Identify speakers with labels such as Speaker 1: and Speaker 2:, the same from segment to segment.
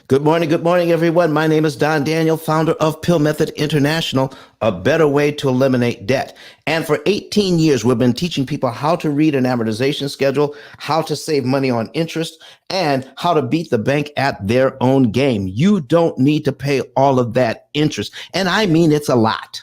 Speaker 1: Good morning, everyone. My name is Don Daniel, founder of P.I.L.L Method International, a better way to eliminate debt. And for 18 years, we've been teaching people how to read an amortization schedule, how to save money on interest, and how to beat the bank at their own game. You don't need to pay all of that interest. And I mean, it's a lot.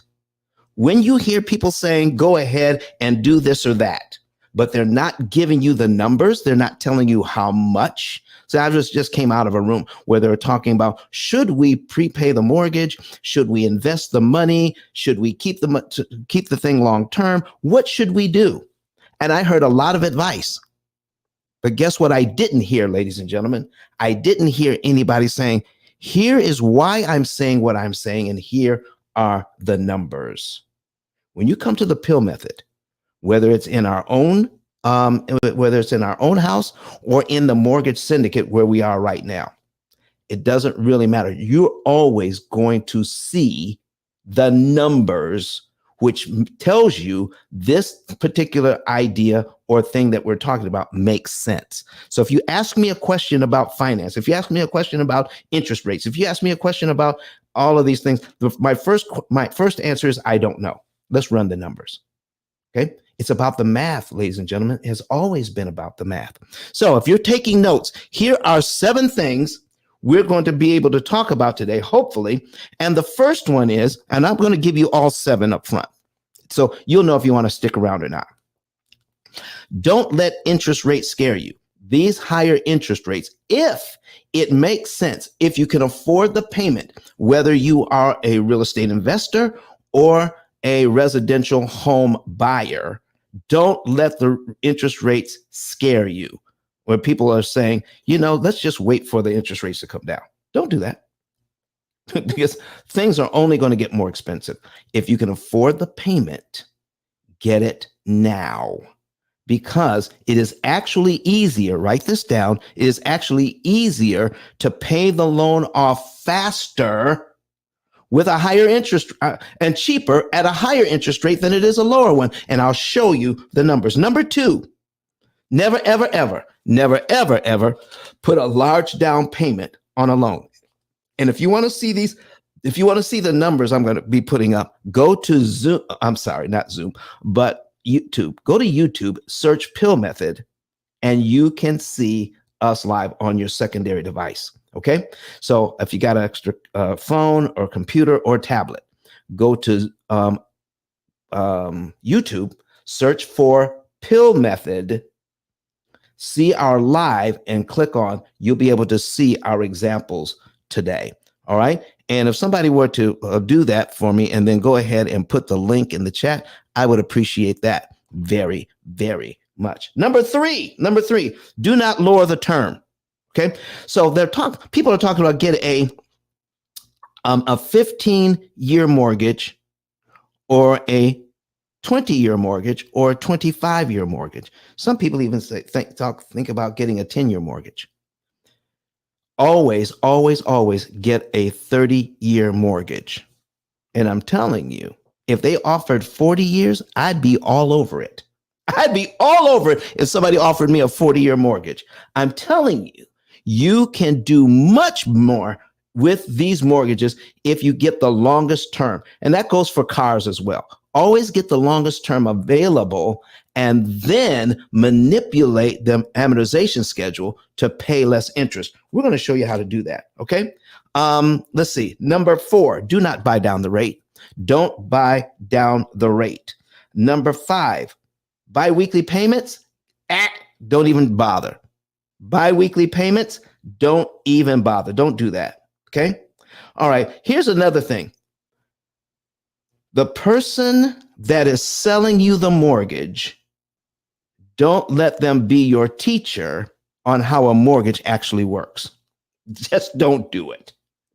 Speaker 1: When you hear people saying, go ahead and do this or that, but they're not giving you the numbers, they're not telling you how much. So I just came out of a room where they were talking about, should we prepay the mortgage? Should we invest the money? Should we keep the thing long term? What should we do? And I heard a lot of advice. But guess what I didn't hear, ladies and gentlemen? I didn't hear anybody saying, here is why I'm saying what I'm saying, and here are the numbers. When you come to the P.I.L.L method, whether it's in our own house or in the mortgage syndicate where we are right now, it doesn't really matter. You're always going to see the numbers, which tells you this particular idea or thing that we're talking about makes sense. So if you ask me a question about finance, if you ask me a question about interest rates, if you ask me a question about all of these things, my first answer is I don't know. Let's run the numbers. Okay. It's about the math, ladies and gentlemen. It has always been about the math. So if you're taking notes, here are 7 things we're going to be able to talk about today, hopefully. And the first one is, and I'm going to give you all 7 up front, so you'll know if you want to stick around or not. Don't let interest rates scare you. These higher interest rates, if it makes sense, if you can afford the payment, whether you are a real estate investor or a residential home buyer, don't let the interest rates scare you. Where people are saying, let's just wait for the interest rates to come down. Don't do that. Because things are only going to get more expensive. If you can afford the payment, get it now. Because it is actually easier, write this down, it is actually easier to pay the loan off faster with a higher interest and cheaper at a higher interest rate than it is a lower one. And I'll show you the numbers. Number 2, never, ever, ever put a large down payment on a loan. And if you want to see these, if you want to see the numbers I'm going to be putting up, go to Zoom. I'm sorry, not Zoom, but YouTube. Go to YouTube, search P.I.L.L Method, and you can see us live on your secondary device. Okay, so if you got an extra phone or computer or tablet, go to YouTube, search for P.I.L.L Method, see our live, and click on. You'll be able to see our examples today. All right, and if somebody were to do that for me and then go ahead and put the link in the chat, I would appreciate that very, very much. Number three, do not lower the term. Okay, so people are talking about get a 15-year mortgage or a 20-year mortgage or a 25-year mortgage. Some people even think about getting a 10-year mortgage. Always get a 30-year mortgage. And I'm telling you, if they offered 40 years, I'd be all over it. I'd be all over it if somebody offered me a 40-year mortgage. I'm telling you, you can do much more with these mortgages if you get the longest term. And that goes for cars as well. Always get the longest term available and then manipulate the amortization schedule to pay less interest. We're going to show you how to do that. Okay. Let's see. Number 4, do not buy down the rate. Don't buy down the rate. Number 5, biweekly payments. Don't even bother. Biweekly payments, don't even bother. Don't do that. Okay. All right. Here's another thing. The person that is selling you the mortgage, don't let them be your teacher on how a mortgage actually works. Just don't do it.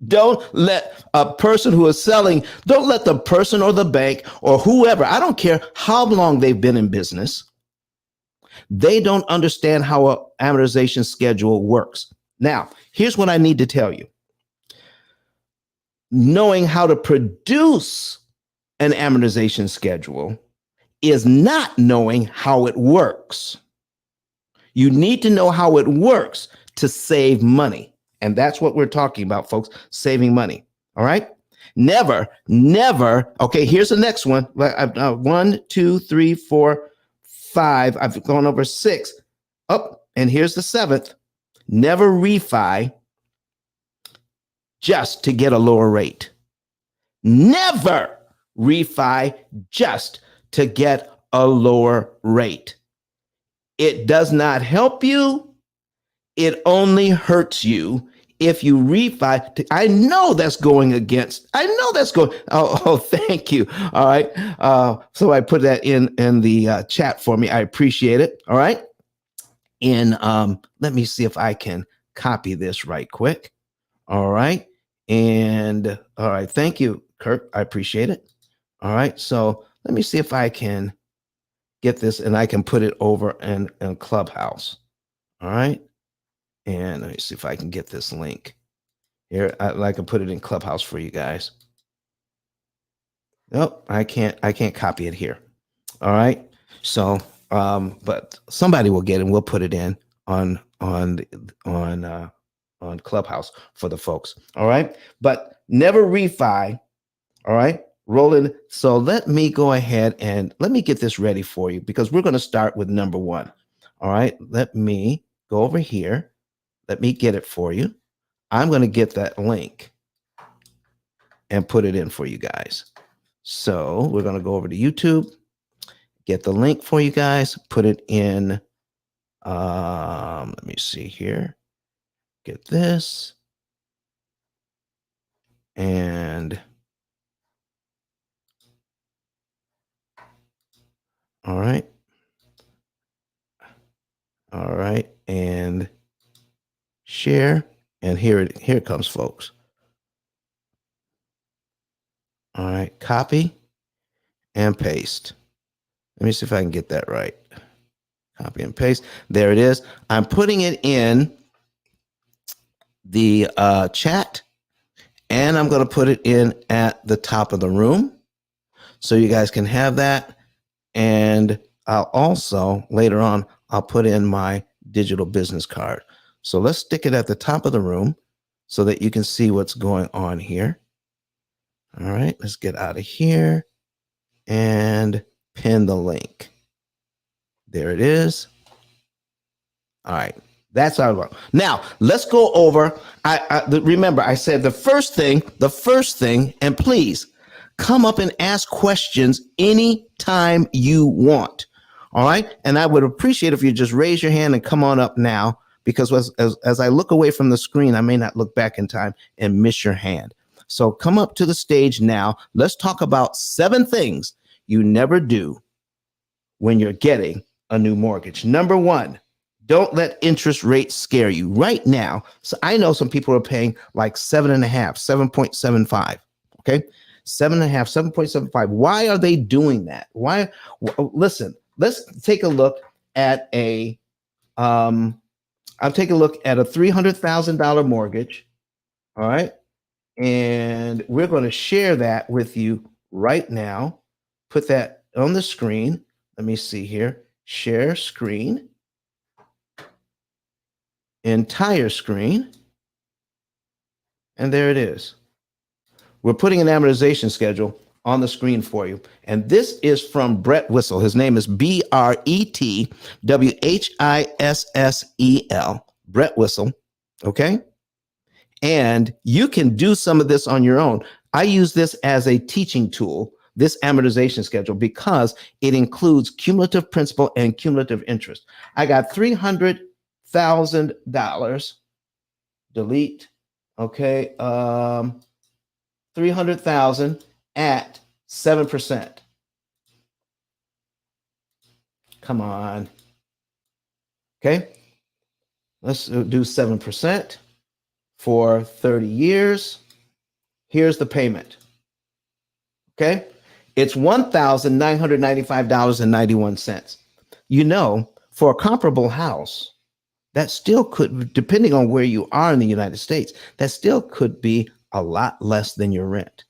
Speaker 1: Don't let a person who is selling, don't let the person or the bank or whoever, I don't care how long they've been in business, they don't understand how an amortization schedule works. Now, here's what I need to tell you. Knowing how to produce an amortization schedule is not knowing how it works. You need to know how it works to save money. And that's what we're talking about, folks, saving money. All right. Never, never. Okay, here's the next one. 1, 2, 3, 4, 5. I've gone over 6. Oh, and here's the 7th. Never refi just to get a lower rate. Never refi just to get a lower rate. It does not help you. It only hurts you if you refi. I know that's going against. I know that's going. Oh, thank you. All right. So I put that in the chat for me. I appreciate it. All right. And let me see if I can copy this right quick. All right. And all right. Thank you, Kirk. I appreciate it. All right. So let me see if I can get this and I can put it over in Clubhouse. All right. And let me see if I can get this link here. I can put it in Clubhouse for you guys. Nope, I can't copy it here. All right. So, but somebody will get it and we'll put it in on Clubhouse for the folks. All right. But never refi. All right. Rolling. So let me go ahead and let me get this ready for you because we're going to start with number 1. All right. Let me go over here. Let me get it for you. I'm going to get that link and put it in for you guys. So we're going to go over to YouTube, get the link for you guys, put it in. Let me see here. Get this. And all right. All right. And share. And here it comes, folks. All right. Copy and paste. Let me see if I can get that right. Copy and paste. There it is. I'm putting it in the chat, and I'm going to put it in at the top of the room so you guys can have that. And I'll also, later on, I'll put in my digital business card. So let's stick it at the top of the room so that you can see what's going on here. All right, let's get out of here and pin the link. There it is. All right, that's our one. Now let's go over. Remember, I said the first thing, and please come up and ask questions anytime you want. All right, and I would appreciate if you just raise your hand and come on up now, because as I look away from the screen, I may not look back in time and miss your hand. So come up to the stage now. Let's talk about 7 things you never do when you're getting a new mortgage. Number 1, don't let interest rates scare you right now. So I know some people are paying like 7.5, 7.75. Okay. 7.5, 7.75. Why are they doing that? Why? Listen, let's take a look at I'll take a look at a $300,000 mortgage. All right. And we're going to share that with you right now. Put that on the screen. Let me see here. Share screen. Entire screen. And there it is. We're putting an amortization schedule on the screen for you. And this is from Brett Whistle. His name is BRETWHISSEL. Brett Whistle. Okay. And you can do some of this on your own. I use this as a teaching tool, this amortization schedule, because it includes cumulative principal and cumulative interest. I got $300,000. Delete. Okay. 300,000 at 7%. Come on. Okay. Let's do 7%. For 30 years, here's the payment. Okay, it's $1,995.91. You know, for a comparable house, that still could, depending on where you are in the United States, that still could be a lot less than your rent.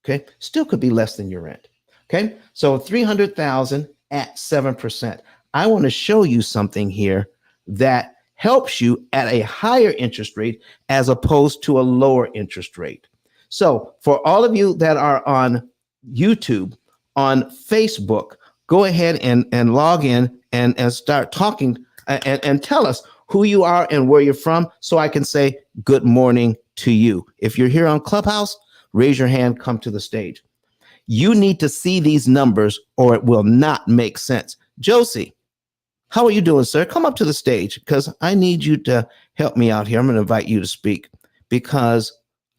Speaker 1: Okay, still could be less than your rent. Okay, so 300,000 at 7%. I want to show you something here that helps you at a higher interest rate as opposed to a lower interest rate. So for all of you that are on YouTube, on Facebook, go ahead and log in and start talking and tell us who you are and where you're from so I can say good morning to you. If you're here on Clubhouse, raise your hand, come to the stage. You need to see these numbers or it will not make sense. Josie, how are you doing, sir? Come up to the stage because I need you to help me out here. I'm going to invite you to speak because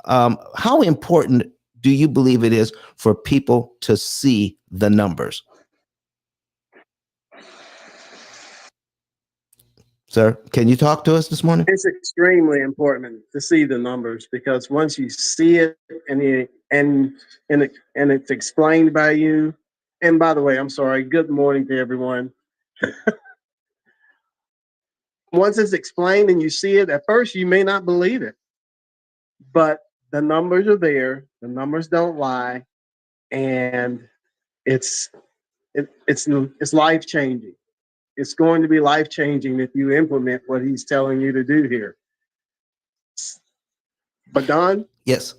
Speaker 1: how important do you believe it is for people to see the numbers? Sir, can you talk to us this morning?
Speaker 2: It's extremely important to see the numbers because once you see it and it's explained by you. And by the way, I'm sorry. Good morning to everyone. Once it's explained and you see it, at first you may not believe it, but the numbers are there. The numbers don't lie, and it's it's life changing. It's going to be life changing if you implement what he's telling you to do here. But Don,
Speaker 1: Yes.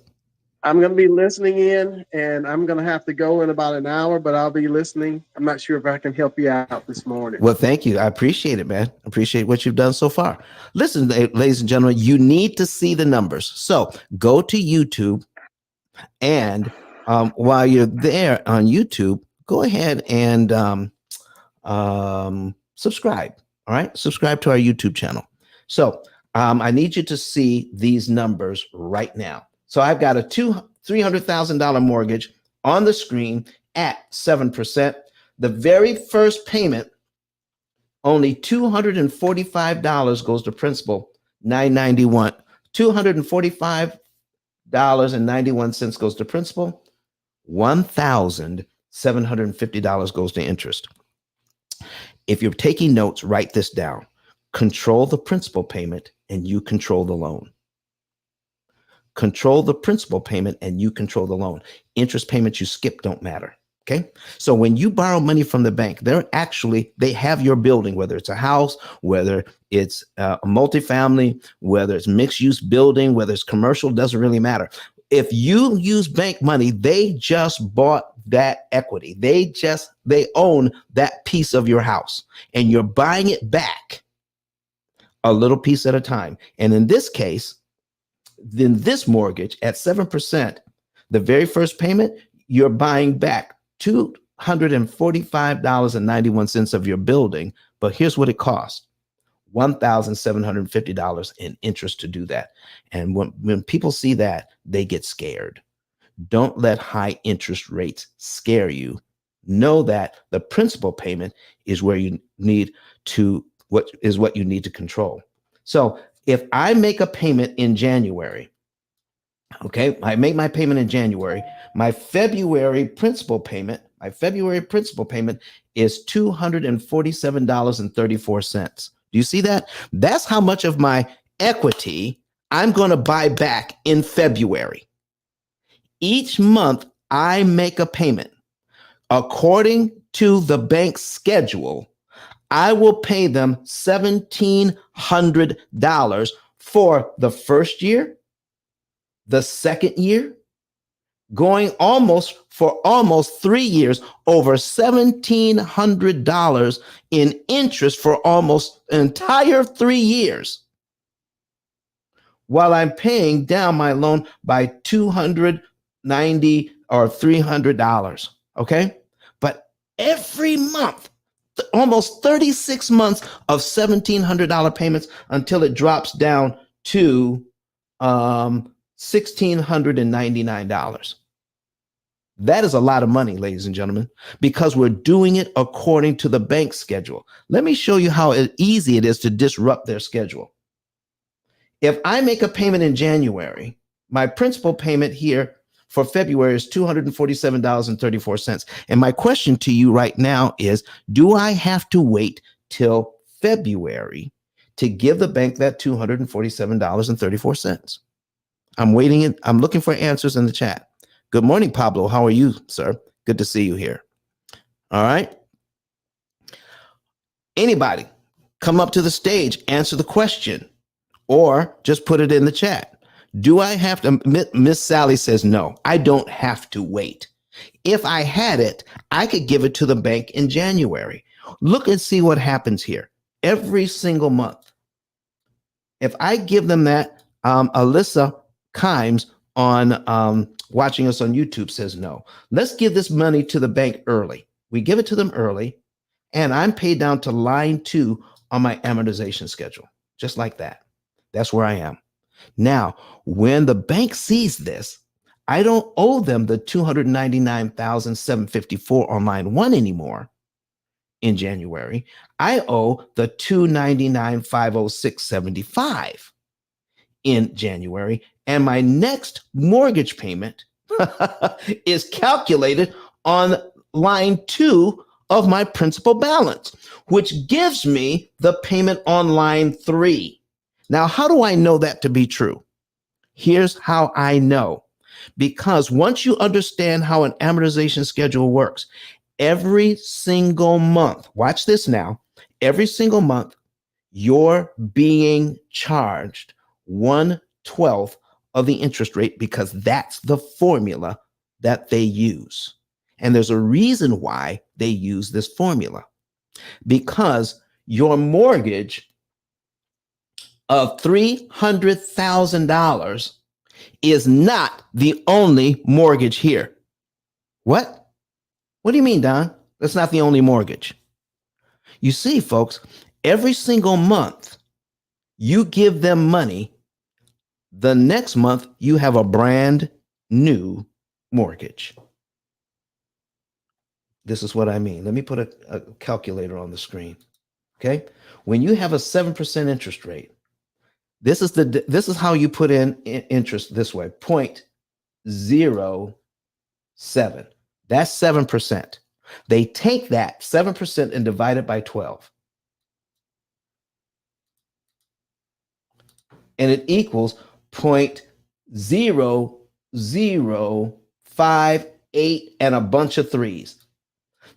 Speaker 2: I'm going to be listening in, and I'm going to have to go in about an hour, but I'll be listening. I'm not sure if I can help you out this morning.
Speaker 1: Well, thank you. I appreciate it, man. I appreciate what you've done so far. Listen, ladies and gentlemen, you need to see the numbers. So go to YouTube, and while you're there on YouTube, go ahead and subscribe. All right, subscribe to our YouTube channel. So I need you to see these numbers right now. So I've got a $300,000 mortgage on the screen at 7%. The very first payment, only $245 goes to principal, $991. $245.91 goes to principal, $1,750 goes to interest. If you're taking notes, write this down. Control the principal payment and you control the loan. Control the principal payment and you control the loan. Interest payments you skip don't matter. Okay. So when you borrow money from the bank, they have your building, whether it's a house, whether it's a multifamily, whether it's mixed use building, whether it's commercial, doesn't really matter. If you use bank money, they just bought that equity. They own that piece of your house and you're buying it back a little piece at a time. And in this case, then this mortgage at 7%, the very first payment, you're buying back $245.91 of your building. But here's what it costs. $1,750 in interest to do that. And when people see that, they get scared. Don't let high interest rates scare you. Know that the principal payment is where you need to, what you need to control. So if I make a payment in January, okay, I make my payment in January, my February principal payment is $247.34. Do you see that? That's how much of my equity I'm going to buy back in February. Each month I make a payment. According to the bank's schedule, I will pay them $1,700 for the first year, the second year, going almost 3 years, over $1,700 in interest for almost an entire 3 years, while I'm paying down my loan by $290 or $300. Okay. But every month, almost 36 months of $1,700 payments until it drops down to $1,699. That is a lot of money, ladies and gentlemen, because we're doing it according to the bank schedule. Let me show you how easy it is to disrupt their schedule. If I make a payment in January, my principal payment here for February is $247.34. And my question to you right now is, do I have to wait till February to give the bank that $247.34? I'm waiting. I'm looking for answers in the chat. Good morning, Pablo. How are you, sir? Good to see you here. All right. Anybody? come up to the stage, answer the question, or just put it in the chat. Do I have to? Miss Sally says, no, I don't have to wait. If I had it, I could give it to the bank in January. Look and see what happens here every single month. If I give them that, Alyssa Kimes on watching us on YouTube says no. Let's give this money to the bank early. We give it to them early, and I'm paid down to line 2 on my amortization schedule, just like that. That's where I am. Now, when the bank sees this, I don't owe them the $299,754 on line 1 anymore in January. I owe the $299,506.75 in January, and my next mortgage payment is calculated on line 2 of my principal balance, which gives me the payment on line 3. Now, how do I know that to be true? Here's how I know. Because once you understand how an amortization schedule works, every single month, watch this now, every single month, you're being charged 1/12 of the interest rate because that's the formula that they use. And there's a reason why they use this formula. Because your mortgage of $300,000 is not the only mortgage here. What? What do you mean, Don? That's not the only mortgage. You see, folks, every single month you give them money, the next month you have a brand new mortgage. This is what I mean. Let me put a calculator on the screen. Okay? When you have a 7% interest rate, this is how you put in interest this way, 0.07. That's 7%. They take that 7% and divide it by 12. And it equals 0.0058 and a bunch of threes.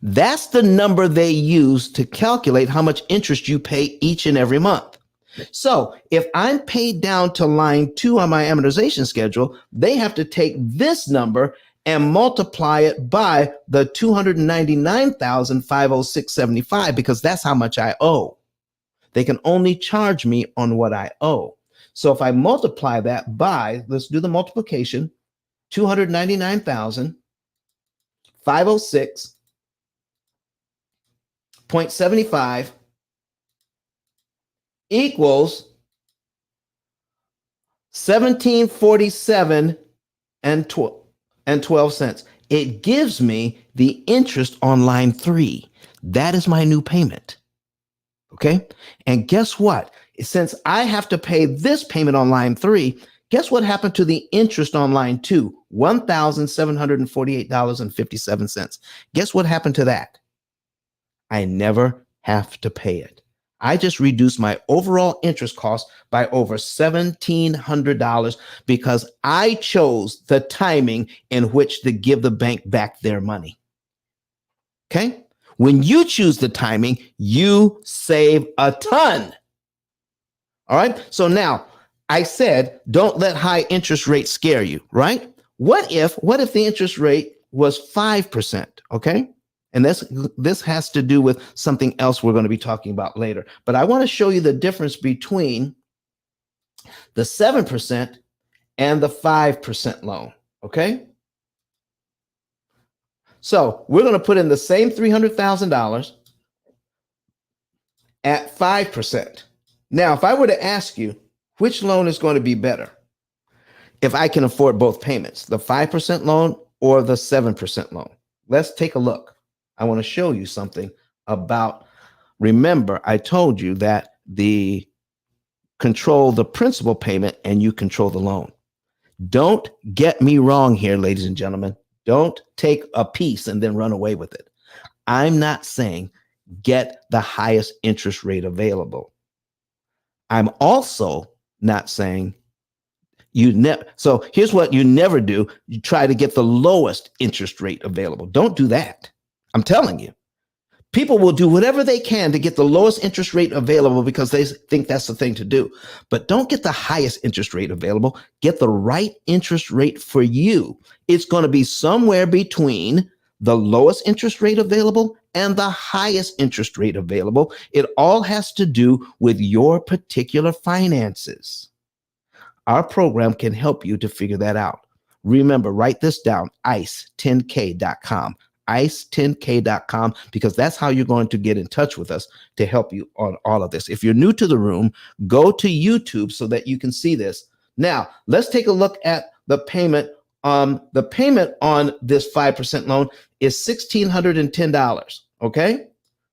Speaker 1: That's the number they use to calculate how much interest you pay each and every month. So if I'm paid down to line 2 on my amortization schedule, they have to take this number and multiply it by the $299,506.75 because that's how much I owe. They can only charge me on what I owe. So if I multiply that by, let's do the multiplication, 299,506.75 equals 1747 and 12 cents. It gives me the interest on line 3. That is my new payment. Okay. And guess what? Since I have to pay this payment on line 3, guess what happened to the interest on line 2? $1,748.57. Guess what happened to that? I never have to pay it. I just reduced my overall interest cost by over $1,700 because I chose the timing in which to give the bank back their money. Okay? When you choose the timing, you save a ton. All right? So now, I said, don't let high interest rates scare you, right? What if the interest rate was 5%, okay? And this has to do with something else we're going to be talking about later. But I want to show you the difference between the 7% and the 5% loan, okay? So we're going to put in the same $300,000 at 5%. Now, if I were to ask you, which loan is going to be better if I can afford both payments, the 5% loan or the 7% loan? Let's take a look. I want to show you something about, remember, I told you that the control the principal payment and you control the loan. Don't get me wrong here, ladies and gentlemen. Don't take a piece and then run away with it. I'm not saying get the highest interest rate available. I'm also not saying you never. So here's what you never do. You try to get the lowest interest rate available. Don't do that. I'm telling you, People will do whatever they can to get the lowest interest rate available because they think that's the thing to do. But don't get the highest interest rate available. Get the right interest rate for you. It's going to be somewhere between the lowest interest rate available and the highest interest rate available. It all has to do with your particular finances. Our program can help you to figure that out. Remember, write this down, ice10k.com, ice10k.com, because that's how you're going to get in touch with us to help you on all of this. If you're new to the room, go to YouTube so that you can see this. Now, let's take a look at the payment. The payment on this 5% loan is $1,610. Okay.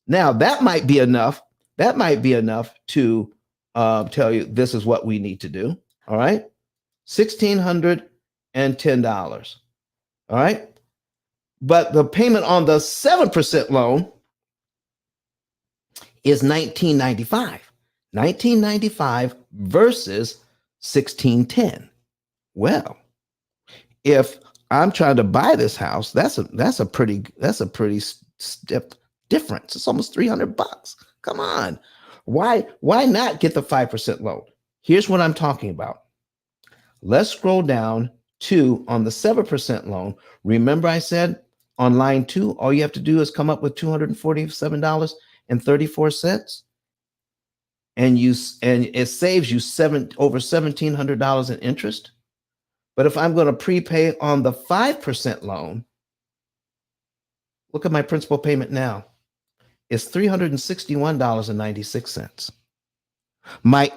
Speaker 1: Now that might be enough. That might be enough to tell you this is what we need to do. All right. $1,610. All right. But the payment on the 7% loan is $1,995 versus $1,610. Well, if I'm trying to buy this house, that's a pretty step difference. It's almost $300. Come on. Why not get the 5% loan? Here's what I'm talking about. Let's scroll down to on the 7% loan. Remember I said on line 2, all you have to do is come up with $247.34, and it saves you over $1,700 in interest. But if I'm going to prepay on the 5% loan, look at my principal payment now. It's $361.96. My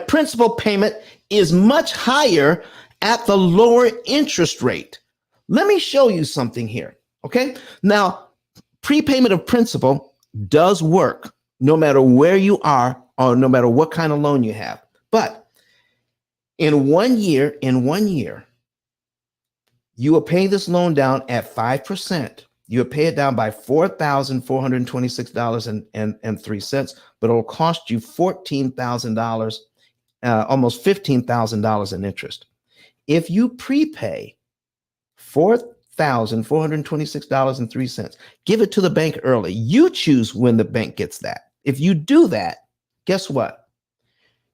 Speaker 1: principal payment is much higher at the lower interest rate. Let me show you something here. Okay. Now, prepayment of principal does work no matter where you are or no matter what kind of loan you have. But in 1 year, you will pay this loan down at 5%. You will pay it down by $4,426.03, but it'll cost you $14,000, almost $15,000 in interest. If you prepay $4,426.03, give it to the bank early. You choose when the bank gets that. If you do that, guess what?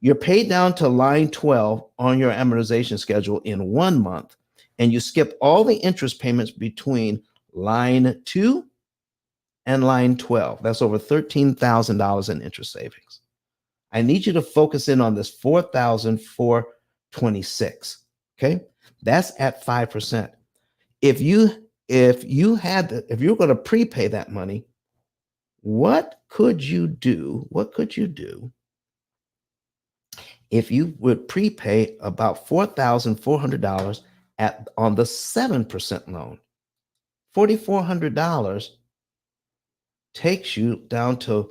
Speaker 1: You're paid down to line 12 on your amortization schedule in 1 month, and you skip all the interest payments between line 2 and line 12. That's over $13,000 in interest savings. I need you to focus in on this $4,426. Okay, that's at 5%. If you're going to prepay that money, what could you do? If you would prepay about $4,400 on the 7% loan? $4,400 takes you down to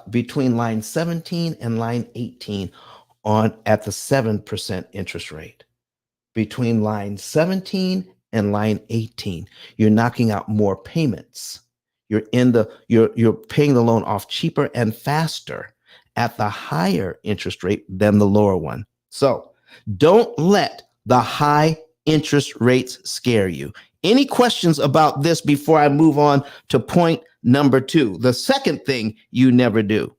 Speaker 1: between line 17 and line 18 at the 7% interest rate. Between line 17 and line 18, you're knocking out more payments. You're paying the loan off cheaper and faster at the higher interest rate than the lower one. So don't let the high interest rates scare you. Any questions about this before I move on to point number 2? The second thing you never do.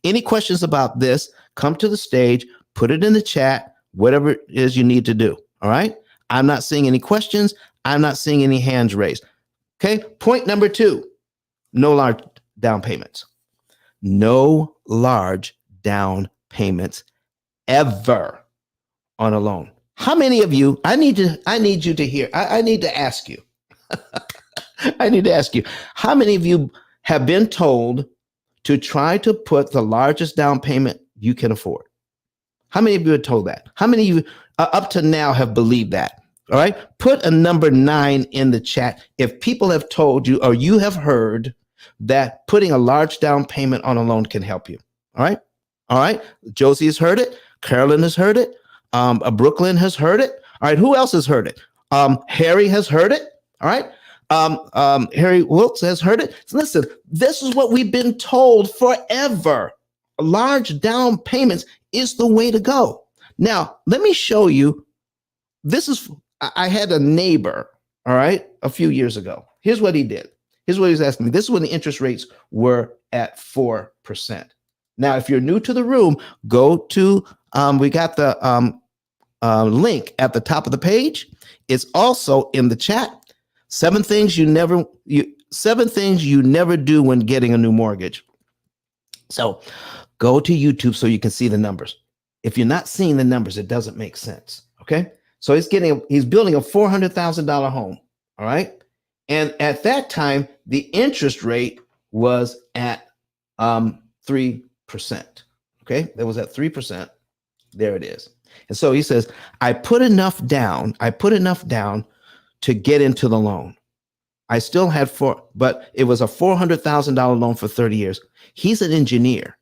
Speaker 1: Any questions about this? Come to the stage, put it in the chat, whatever it is you need to do. All right. I'm not seeing any questions. I'm not seeing any hands raised. Okay. Point number 2, no large down payments. No large down payments ever on a loan. How many of you, I need to ask you, how many of you have been told to try to put the largest down payment you can afford? How many of you are told that? How many of you up to now have believed that? All right. Put a number 9 in the chat if people have told you or you have heard that putting a large down payment on a loan can help you. All right. All right. Josie has heard it. Carolyn has heard it. Brooklyn has heard it. All right. Who else has heard it? Harry has heard it. All right. Harry Wilkes has heard it. So listen, this is what we've been told forever. Large down payments is the way to go. Now, let me show you. I had a neighbor, all right, a few years ago. Here's what he did. Here's what he's asking me. This is when the interest rates were at 4%. Now, if you're new to the room, go to, we got the link at the top of the page. It's also in the chat. Seven things you never do when getting a new mortgage. So go to YouTube so you can see the numbers. If you're not seeing the numbers, it doesn't make sense. Okay. So he's building a $400,000 home. All right. And at that time, the interest rate was at 3%. Okay. That was at 3%. There it is. And so he says, I put enough down to get into the loan. I still had but it was a $400,000 loan for 30 years. He's an engineer.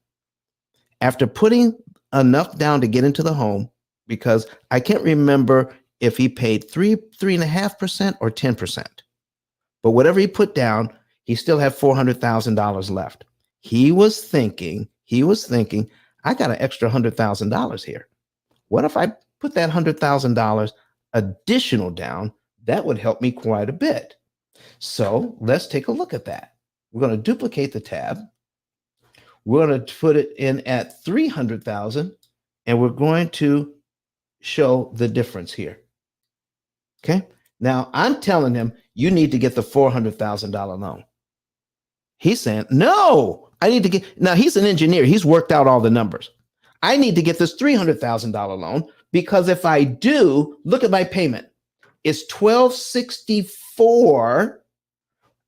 Speaker 1: After putting enough down to get into the home, because I can't remember if he paid 3.5% or 10%, but whatever he put down, he still had $400,000 left. He was thinking, I got an extra $100,000 here. What if I put that $100,000 additional down? That would help me quite a bit. So let's take a look at that. We're going to duplicate the tab. We're going to put it in at 300,000, and we're going to show the difference here. Okay. Now I'm telling him you need to get the $400,000 loan. He's saying, no, I need to get, now he's an engineer. He's worked out all the numbers. I need to get this $300,000 loan because if I do, look at my payment. It's $1,264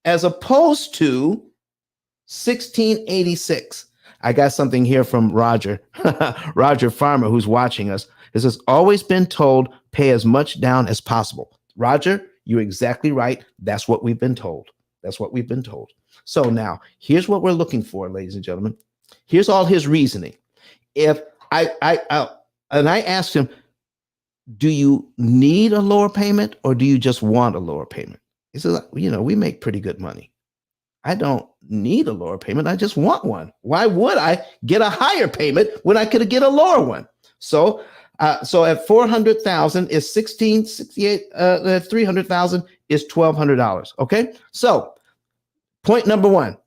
Speaker 1: as opposed to $1,686. I got something here from Roger, Roger Farmer, who's watching us. It says, always been told, pay as much down as possible. Roger, you're exactly right. That's what we've been told. That's what we've been told. So now here's what we're looking for, ladies and gentlemen. Here's all his reasoning. If I asked him, do you need a lower payment or do you just want a lower payment? He says, we make pretty good money. I don't need a lower payment. I just want one. Why would I get a higher payment when I could get a lower one? So at 400,000 is 1,668. 300,000 is $1,200. Okay. So point number one,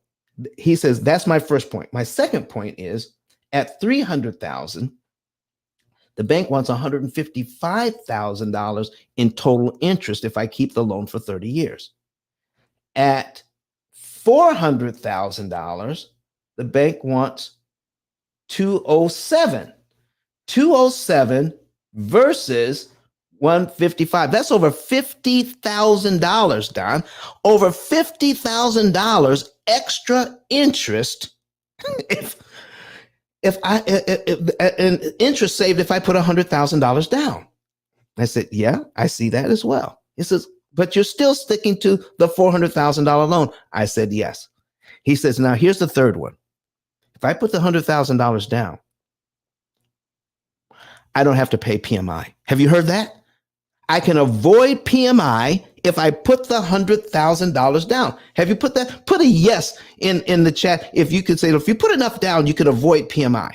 Speaker 1: he says, that's my first point. My second point is at 300,000, the bank wants $155,000 in total interest if I keep the loan for 30 years. At $400,000, the bank wants 207. 207 versus 155. That's over $50,000, Don. Over $50,000 extra interest if interest saved if I put $100,000 down. I said, yeah, I see that as well. He says, but you're still sticking to the $400,000 loan. I said, yes. He says, now here's the third one. If I put the $100,000 down, I don't have to pay PMI. Have you heard that? I can avoid PMI if I put the $100,000 down. Have you put that? Put a yes in the chat. If you could say, if you put enough down, you could avoid PMI.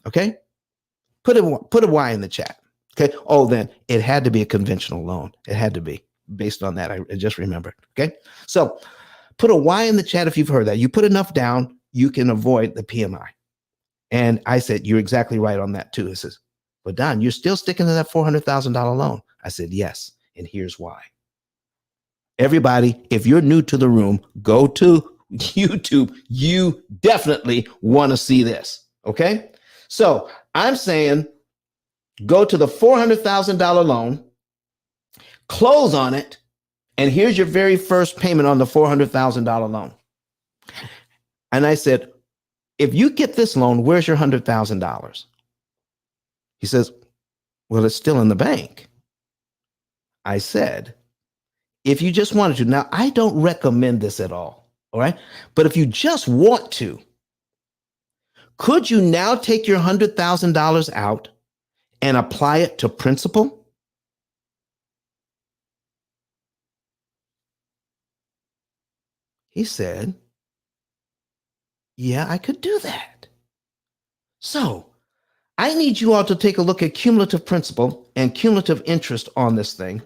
Speaker 1: Okay. Put a Y in the chat. Okay. Oh, then it had to be a conventional loan. It had to be based on that. I just remembered. Okay. So put a Y in the chat. If you've heard that, you put enough down, you can avoid the PMI. And I said, you're exactly right on that too. It says, but Don, you're still sticking to that $400,000 loan. I said, yes. And here's why. Everybody, if you're new to the room, go to YouTube. You definitely want to see this. Okay. So I'm saying go to the $400,000 loan, close on it. And here's your very first payment on the $400,000 loan. And I said, if you get this loan, where's your $100,000? He says, well, it's still in the bank. I said, if you just wanted to, now I don't recommend this at all. All right. But if you just want to, could you now take your $100,000 out and apply it to principal? He said, yeah, I could do that. So I need you all to take a look at cumulative principal and cumulative interest on this thing,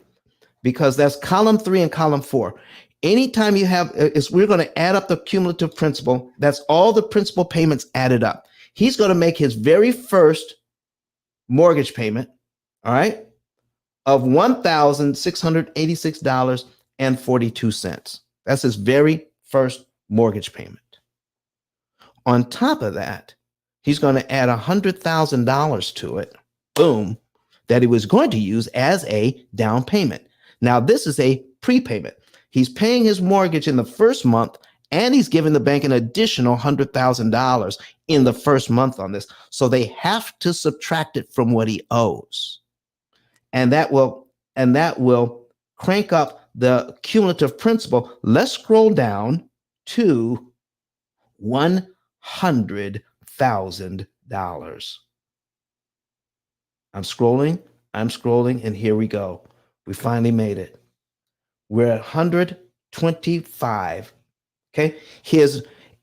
Speaker 1: because that's column 3 and column 4. Anytime you have, we're going to add up the cumulative principal. That's all the principal payments added up. He's going to make his very first mortgage payment, all right, of $1,686.42. That's his very first mortgage payment. On top of that, he's going to add $100,000 to it, boom, that he was going to use as a down payment. Now, this is a prepayment. He's paying his mortgage in the first month, and he's giving the bank an additional $100,000 in the first month on this. So they have to subtract it from what he owes. And that will crank up the cumulative principal. Let's scroll down to $100,000. I'm scrolling, and here we go. We finally made it. We're at 125. Okay.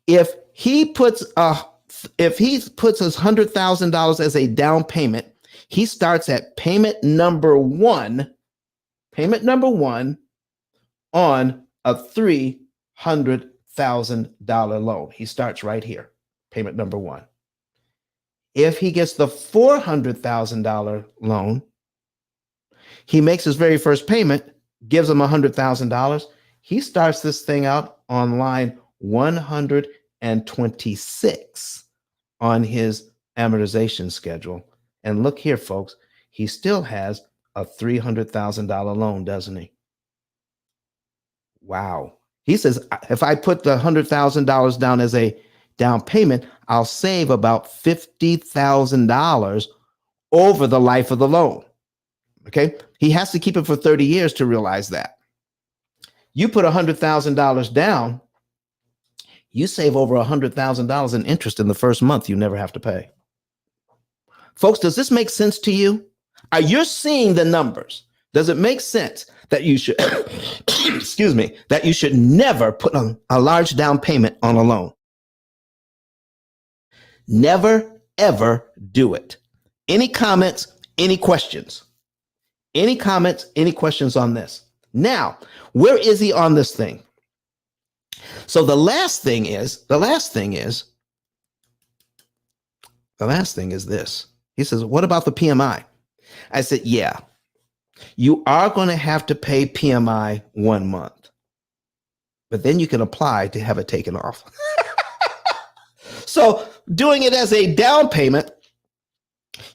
Speaker 1: If he puts his $100,000 as a down payment, he starts at payment number one on a $300,000 loan. He starts right here, payment number one. If he gets the $400,000 loan, he makes his very first payment, gives him $100,000. He starts this thing out on line 126 on his amortization schedule. And look here, folks, he still has a $300,000 loan, doesn't he? Wow. He says, if I put the $100,000 down as a down payment, I'll save about $50,000 over the life of the loan. Okay. He has to keep it for 30 years to realize that. You put $100,000 down, you save over $100,000 in interest in the first month you never have to pay. Folks, does this make sense to you? Are you seeing the numbers? Does it make sense that you should, excuse me, that you should never put on a large down payment on a loan? Never, ever do it. Any comments, any questions? Any comments, any questions on this? Now, where is he on this thing? So the last thing is this. He says, what about the PMI? I said, yeah, you are going to have to pay PMI 1 month, but then you can apply to have it taken off. So doing it as a down payment,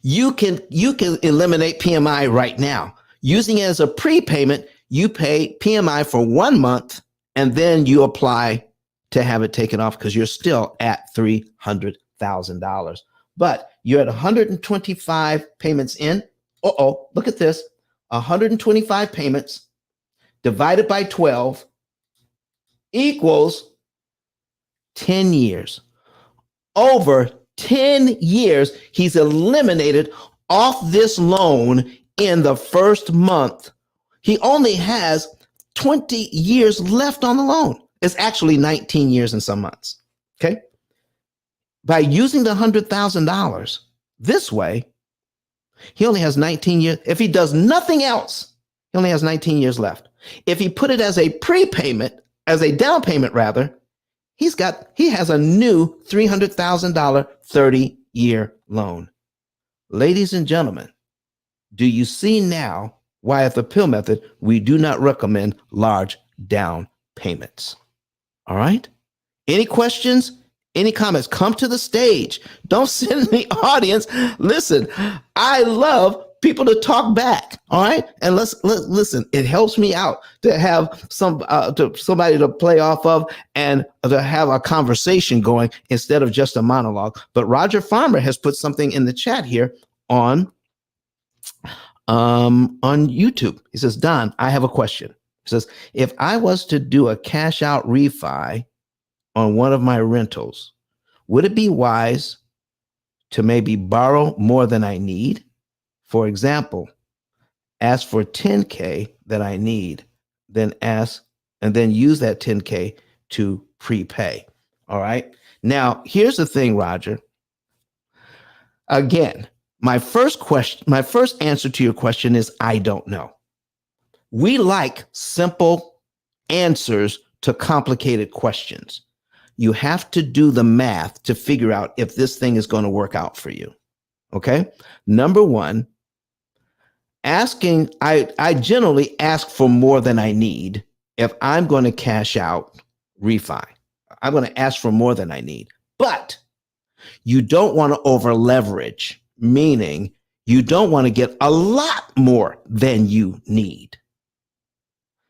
Speaker 1: you can eliminate PMI right now. Using it as a prepayment, you pay PMI for 1 month and then you apply to have it taken off because you're still at $300,000. But you're at 125 payments in. Look at this. 125 payments divided by 12 equals 10 years. Over 10 years, he's eliminated off this loan in the first month. He only has 20 years left on the loan. It's actually 19 years and some months. Okay. By using the $100,000 this way, he only has 19 years. If he does nothing else, he only has 19 years left. If he put it as a prepayment, as a down payment rather, he has a new $300,000 30-year loan. Ladies and gentlemen, do you see now why at the P.I.L.L method, we do not recommend large down payments? All right. Any questions? Any comments? Come to the stage. Don't sit in the audience. Listen, I love people to talk back. All right. And let's listen. It helps me out to have somebody to play off of and to have a conversation going instead of just a monologue. But Roger Farmer has put something in the chat here on YouTube. He says, Don, I have a question. He says, if I was to do a cash out refi on one of my rentals, would it be wise to maybe borrow more than I need? For example, ask for 10K that I need, then use that 10K to prepay. All right. Now, here's the thing, Roger. Again, my first answer to your question is I don't know. We like simple answers to complicated questions. You have to do the math to figure out if this thing is going to work out for you. Okay. Number one, I generally ask for more than I need if I'm going to cash out refi. I'm going to ask for more than I need. But you don't want to over leverage, meaning you don't want to get a lot more than you need.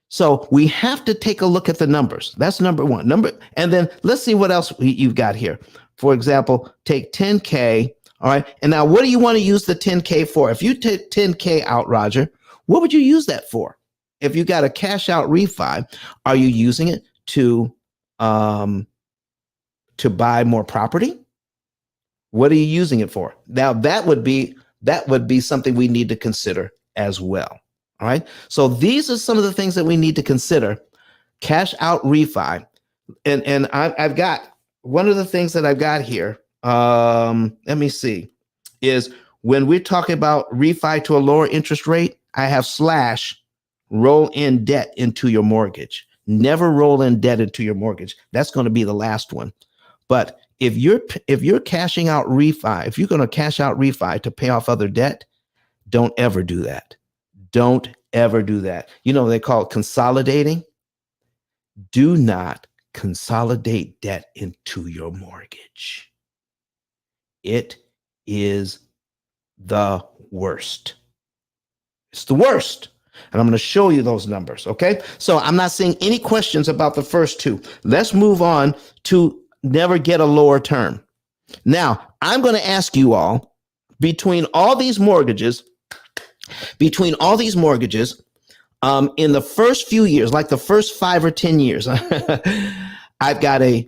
Speaker 1: So we have to take a look at the numbers. That's number one. And then let's see what else you've got here. For example, take 10K. All right. And now what do you want to use the 10K for? If you take 10K out, Roger, what would you use that for? If you got a cash out refi, are you using it to buy more property? What are you using it for? Now that would be something we need to consider as well. All right. So these are some of the things that we need to consider. Cash out refi. And I've got one of the things that I've got here. Let me see, is when we're talking about refi to a lower interest rate, I have / roll in debt into your mortgage. Never roll in debt into your mortgage. That's going to be the last one. But if you're cashing out refi, if you're going to cash out refi to pay off other debt, don't ever do that. Don't ever do that. You know, they call it consolidating. Do not consolidate debt into your mortgage. It is the worst. It's the worst. And I'm going to show you those numbers. Okay. So I'm not seeing any questions about the first two. Let's move on to never get a lower term. Now, I'm going to ask you all, between all these mortgages, in the first few years, like the first 5 or 10 years, I've got a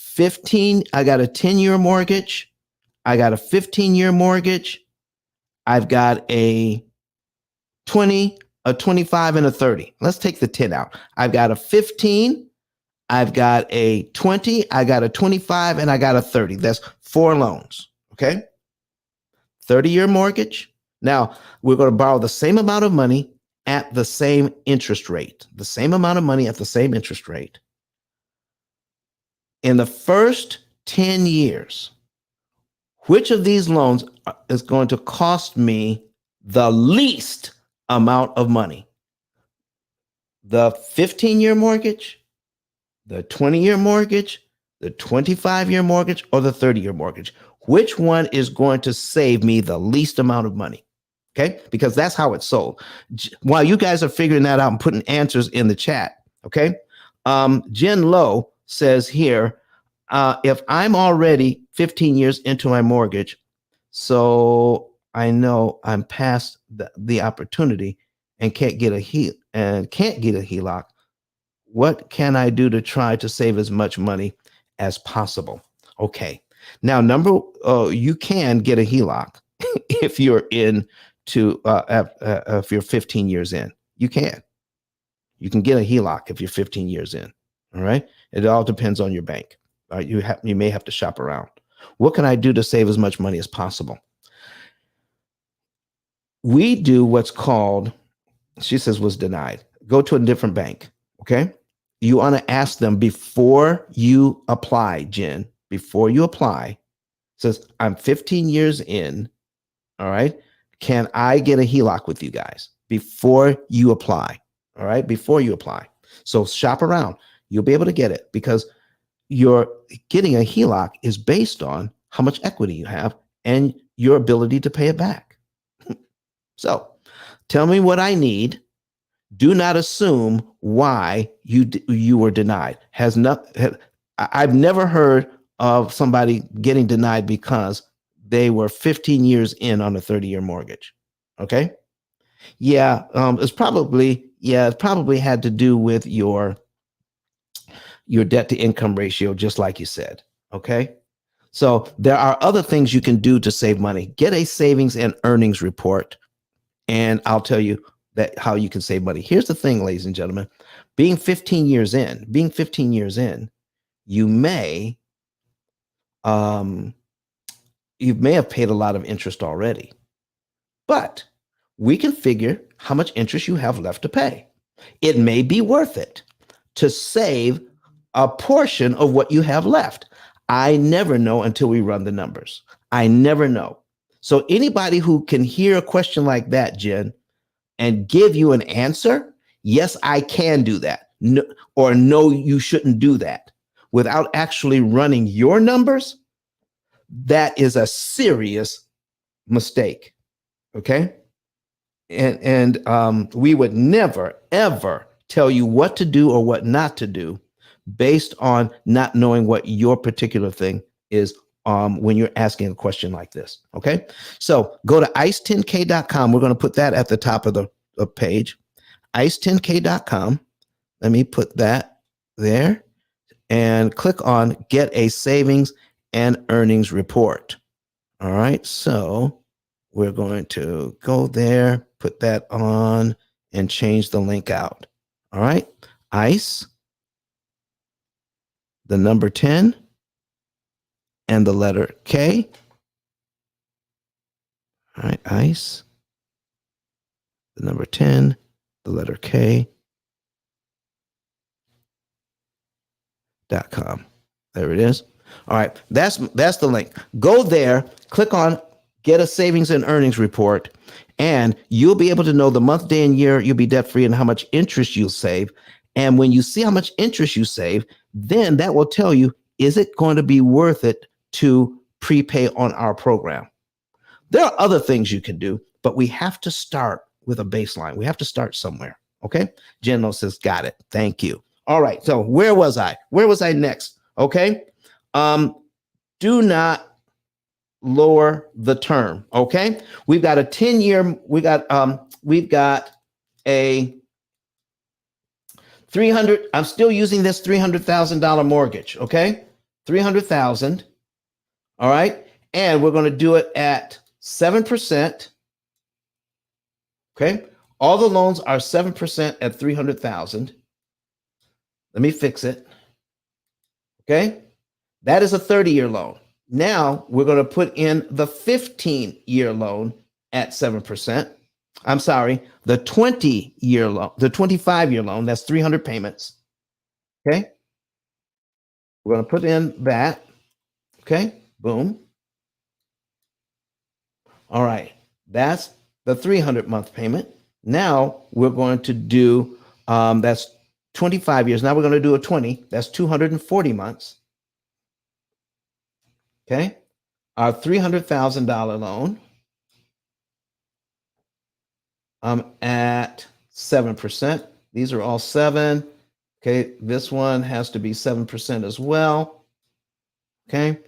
Speaker 1: 10-year mortgage. I got a 15-year mortgage. I've got a 20, a 25, and a 30. Let's take the 10 out. I've got a 15, I've got a 20, I got a 25, and I got a 30. That's 4 loans. Okay. 30-year mortgage. Now we're going to borrow the same amount of money at the same interest rate. The same amount of money at the same interest rate. In the first 10 years, which of these loans is going to cost me the least amount of money? The 15-year mortgage, the 20-year mortgage, the 25-year mortgage, or the 30-year mortgage? Which one is going to save me the least amount of money? Okay, because that's how it's sold. While you guys are figuring that out and putting answers in the chat, okay, Jen Lowe says here, if I'm already 15 years into my mortgage, so I know I'm past the opportunity and can't get a HELOC, what can I do to try to save as much money as possible? Okay. Now, you can get a HELOC if you're if you're 15 years in. You can get a HELOC if you're 15 years in. All right. It all depends on your bank. You may have to shop around. What can I do to save as much money as possible? We do what's called, she says, was denied. Go to a different bank. Okay. You want to ask them before you apply, Jen, before you apply, says, I'm 15 years in. All right. Can I get a HELOC with you guys before you apply? All right. Before you apply. So shop around. You'll be able to get it because you're getting a HELOC is based on how much equity you have and your ability to pay it back. So tell me what I need. Do not assume why you were denied. I've never heard of somebody getting denied because they were 15 years in on a 30-year mortgage. Okay. Yeah. It probably had to do with your debt to income ratio, just like you said. Okay. So there are other things you can do to save money. Get a savings and earnings report, and I'll tell you how you can save money. Here's the thing, ladies and gentlemen, being 15 years in, you may have paid a lot of interest already, but we can figure how much interest you have left to pay. It may be worth it to save a portion of what you have left. I never know until we run the numbers. I never know. So anybody who can hear a question like that, Jen, and give you an answer, yes, I can do that. No, or no, you shouldn't do that, without actually running your numbers, that is a serious mistake. Okay. And we would never, ever tell you what to do or what not to do based on not knowing what your particular thing is when you're asking a question like this. Okay. So go to ice10k.com. We're going to put that at the top of the page. ice10k.com. Let me put that there and click on get a savings and earnings report. All right. So we're going to go there, put that on, and change the link out. All right. ICE, the number 10, and the letter K. All right. ICE, the number 10, the letter K.com. There it is. All right. That's the link. Go there, click on get a savings and earnings report, and you'll be able to know the month, day, and year you'll be debt free and how much interest you'll save. And when you see how much interest you save, then that will tell you, is it going to be worth it to prepay on our program? There are other things you can do, but we have to start with a baseline. We have to start somewhere. Okay. Jen says, got it. Thank you. All right. So where was I? Where was I next? Okay. Do not lower the term. Okay. We've got a 10-year, we've got a 300, I'm still using this $300,000 mortgage. Okay. 300,000. All right. And we're going to do it at 7%. Okay. All the loans are 7% at 300,000. Let me fix it. Okay. That is a 30-year loan. Now we're going to put in the 15-year loan at 7%. I'm sorry, the 20-year loan, the 25-year loan, that's 300 payments. Okay. We're going to put in that. Okay. Boom. All right. That's the 300-month payment. Now we're going to do, that's 25 years. Now we're going to do a 20. That's 240 months. Okay. Our $300,000 loan at 7%. These are all 7. Okay. This one has to be 7% as well. Okay.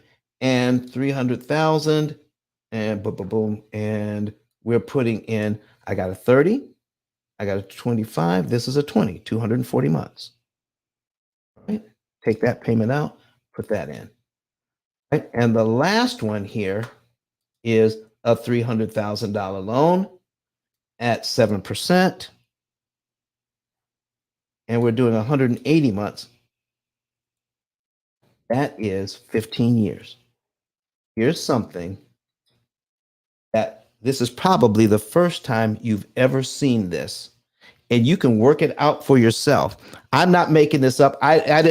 Speaker 1: And 300,000 and boom, boom, boom. And we're putting in, I got a 30. I got a 25. This is a 20, 240 months. All right. Take that payment out, put that in. Right. And the last one here is a $300,000 loan at 7%. And we're doing 180 months. That is 15 years. Here's something that this is probably the first time you've ever seen this, and you can work it out for yourself. I'm not making this up. I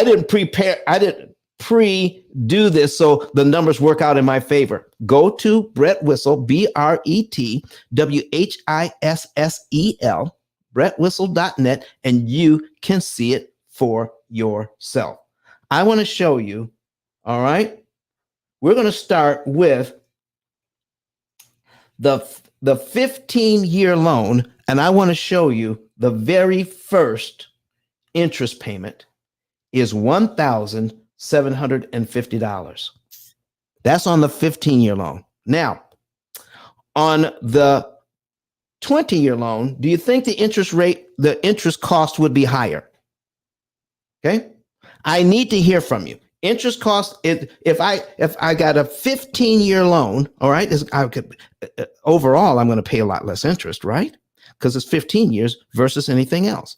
Speaker 1: didn't prepare. I didn't pre-do this so the numbers work out in my favor. Go to Brett Wissel, BRETWHISSEL, brettwissel.net, and you can see it for yourself. I want to show you. All right. We're going to start with the 15-year loan, and I want to show you the very first interest payment is $1,750. That's on the 15-year loan. Now, on the 20-year loan, do you think the interest cost would be higher? Okay. I need to hear from you. Interest cost, if I got a 15-year loan, all right, overall, I'm going to pay a lot less interest, right? Because it's 15 years versus anything else.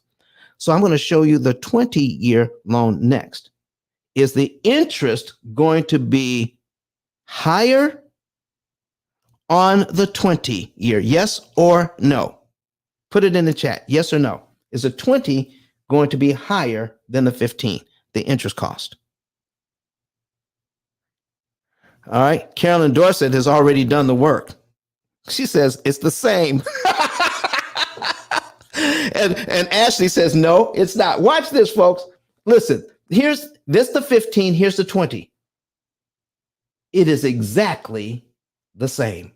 Speaker 1: So I'm going to show you the 20-year loan next. Is the interest going to be higher on the 20-year? Yes or no? Put it in the chat. Yes or no? Is a 20 going to be higher than the 15, the interest cost? All right. Carolyn Dorset has already done the work. She says it's the same. and Ashley says, no, it's not. Watch this, folks. Listen, here's this the 15, here's the 20. It is exactly the same.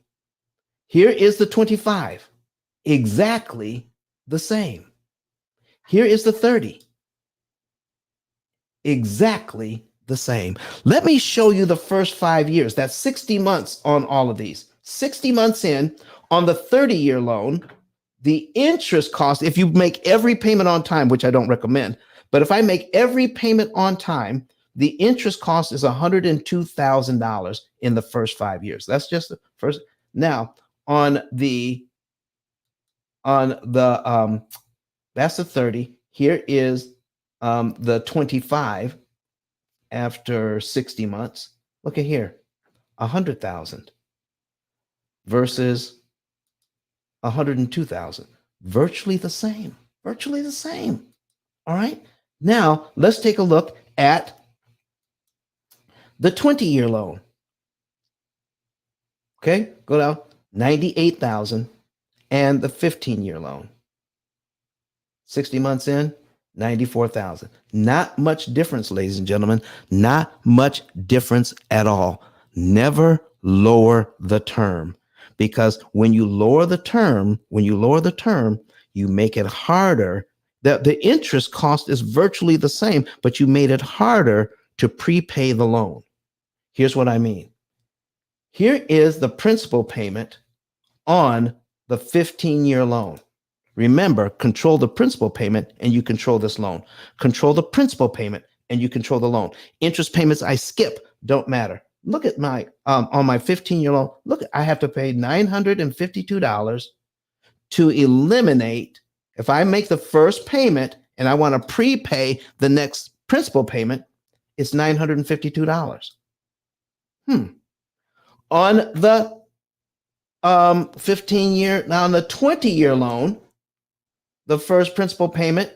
Speaker 1: Here is the 25. Exactly the same. Here is the 30. Exactly the same. Let me show you the first 5 years. That's 60 months on all of these. 60 months in on the 30-year loan, the interest cost, if you make every payment on time, which I don't recommend, but if I make every payment on time, the interest cost is $102,000 in the first 5 years. That's just the first. Now, on the that's the 30. Here is the 25 after 60 months. Look at here, 100,000 versus 102,000. Virtually the same. Virtually the same. All right. Now let's take a look at the 20-year loan. Okay, go down 98,000 and the 15-year loan. 60 months in, 94,000. Not much difference, ladies and gentlemen. Not much difference at all. Never lower the term, because when you lower the term, you make it harder. The interest cost is virtually the same, but you made it harder to prepay the loan. Here's what I mean. Here is the principal payment on the 15-year loan. Remember, control the principal payment and you control this loan. Control the principal payment and you control the loan. Interest payments I skip don't matter. Look at my on my 15-year loan. Look, I have to pay $952 to eliminate. If I make the first payment and I want to prepay the next principal payment, it's $952. On the 15-year, now on the 20-year loan, the first principal payment,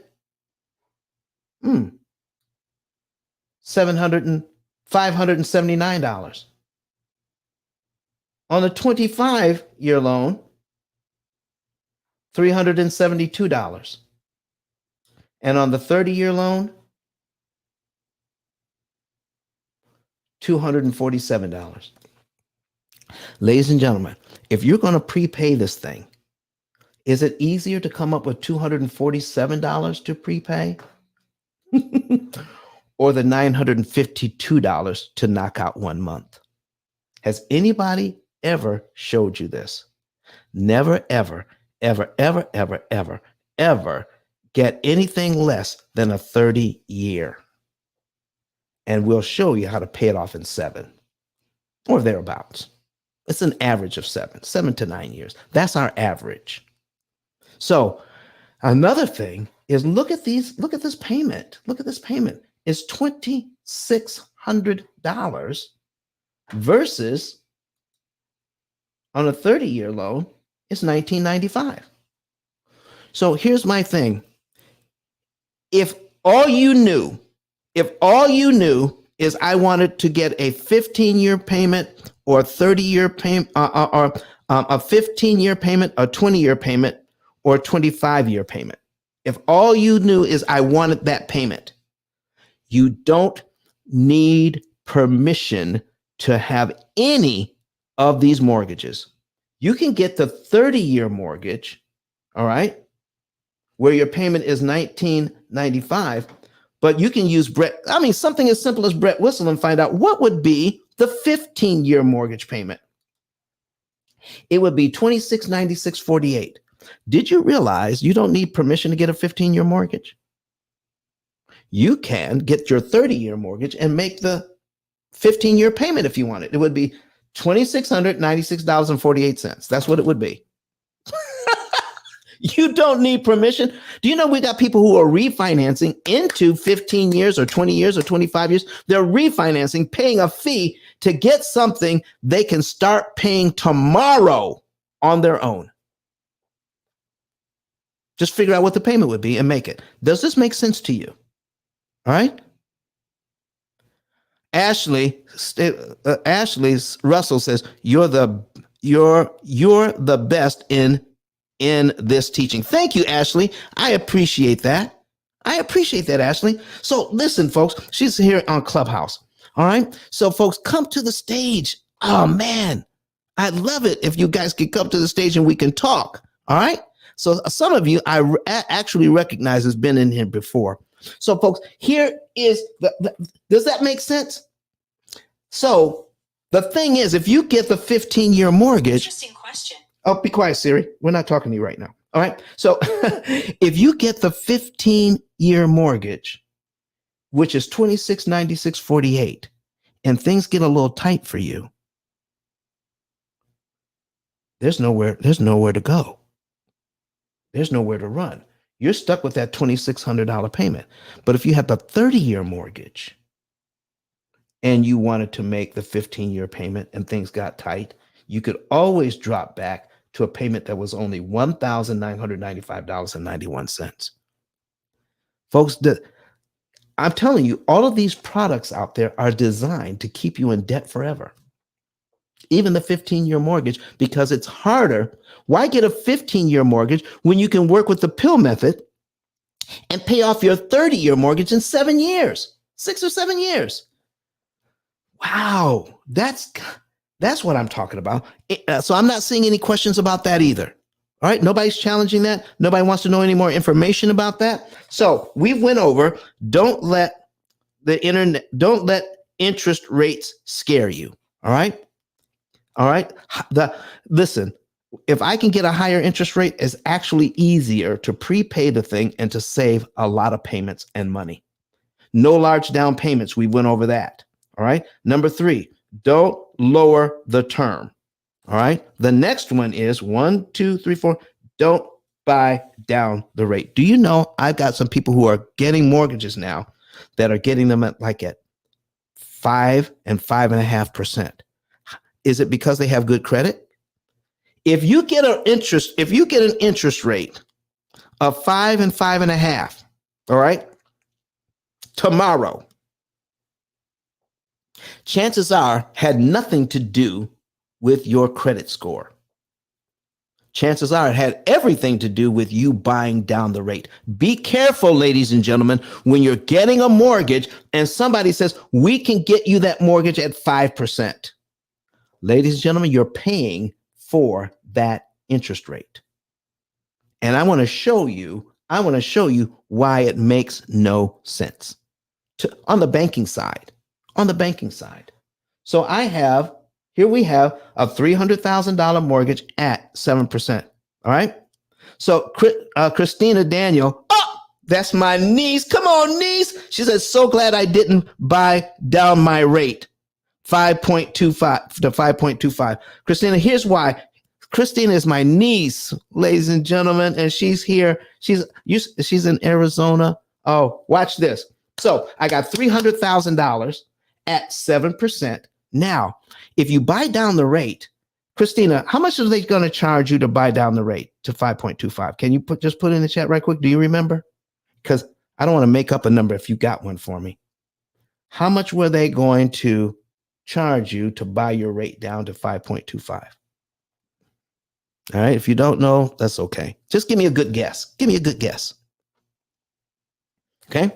Speaker 1: $579. On the 25-year loan, $372. And on the 30-year loan, $247. Ladies and gentlemen, if you're going to prepay this thing, is it easier to come up with $247 to prepay or the $952 to knock out 1 month? Has anybody ever showed you this? Never, ever, ever, ever, ever, ever, ever get anything less than a 30-year. And we'll show you how to pay it off in 7 or thereabouts. It's an average of 7 to 9 years. That's our average. So another thing is look at this payment. Look at this payment. It's $2,600 versus on a 30-year loan, it's $1,995. So here's my thing. If all you knew is I wanted to get a 15-year payment or a 30-year payment or a 15-year payment, a 20-year payment, or a 25-year payment. If all you knew is I wanted that payment, you don't need permission to have any of these mortgages. You can get the 30-year mortgage, all right, where your payment is $1,995, but you can use something as simple as Brett Whistle and find out what would be the 15-year mortgage payment. It would be $2,696.48. Did you realize you don't need permission to get a 15-year mortgage? You can get your 30-year mortgage and make the 15-year payment if you want it. It would be $2,696.48. That's what it would be. You don't need permission. Do you know we got people who are refinancing into 15 years or 20 years or 25 years? They're refinancing, paying a fee to get something they can start paying tomorrow on their own. Just figure out what the payment would be and make it. Does this make sense to you? All right. Ashley Russell says you're the best in this teaching. Thank you, Ashley. I appreciate that. Ashley. So listen, folks, she's here on Clubhouse. All right. So folks, come to the stage. Oh man, I'd love it if you guys could come to the stage and we can talk. All right. So some of you actually recognize has been in here before. So folks, here is does that make sense? So the thing is, if you get the 15-year mortgage. Interesting question. Oh, be quiet, Siri. We're not talking to you right now. All right. So if you get the 15-year mortgage, which is 2696.48, and things get a little tight for you, there's nowhere to go. There's nowhere to run. You're stuck with that $2,600 payment. But if you had the 30-year mortgage and you wanted to make the 15-year payment and things got tight, you could always drop back to a payment that was only $1,995.91. Folks, I'm telling you, all of these products out there are designed to keep you in debt forever. Even the 15-year mortgage, because it's harder. Why get a 15-year mortgage when you can work with the P.I.L.L method and pay off your 30-year mortgage in 7 years, 6 or 7 years? Wow, that's what I'm talking about. So I'm not seeing any questions about that either. All right, nobody's challenging that. Nobody wants to know any more information about that. So we went over, don't let interest rates scare you. All right. Listen, if I can get a higher interest rate, it's actually easier to prepay the thing and to save a lot of payments and money. No large down payments. We went over that. All right. Number 3, don't lower the term. All right. The next one is 1, 2, 3, 4. Don't buy down the rate. Do you know I've got some people who are getting mortgages now that are getting them at 5 and 5.5%. Is it because they have good credit? If you get an interest rate of 5 and 5.5, all right, tomorrow, chances are had nothing to do with your credit score. Chances are it had everything to do with you buying down the rate. Be careful, ladies and gentlemen, when you're getting a mortgage and somebody says, we can get you that mortgage at 5%. Ladies and gentlemen, you're paying for that interest rate. And I want to show you why it makes no sense on the banking side. So here we have a $300,000 mortgage at 7%. All right. So Christina Daniel, oh, that's my niece. Come on, niece. She says, so glad I didn't buy down my rate. 5.25 to 5.25. Christina, here's why. Christina is my niece, ladies and gentlemen, and she's here. She's in Arizona. Oh, watch this. So I got $300,000 at 7%. Now, if you buy down the rate, Christina, how much are they going to charge you to buy down the rate to 5.25? Can you put in the chat right quick? Do you remember? Because I don't want to make up a number if you got one for me. How much were they going to charge you to buy your rate down to 5.25? All right. If you don't know, that's okay. Just give me a good guess. Okay.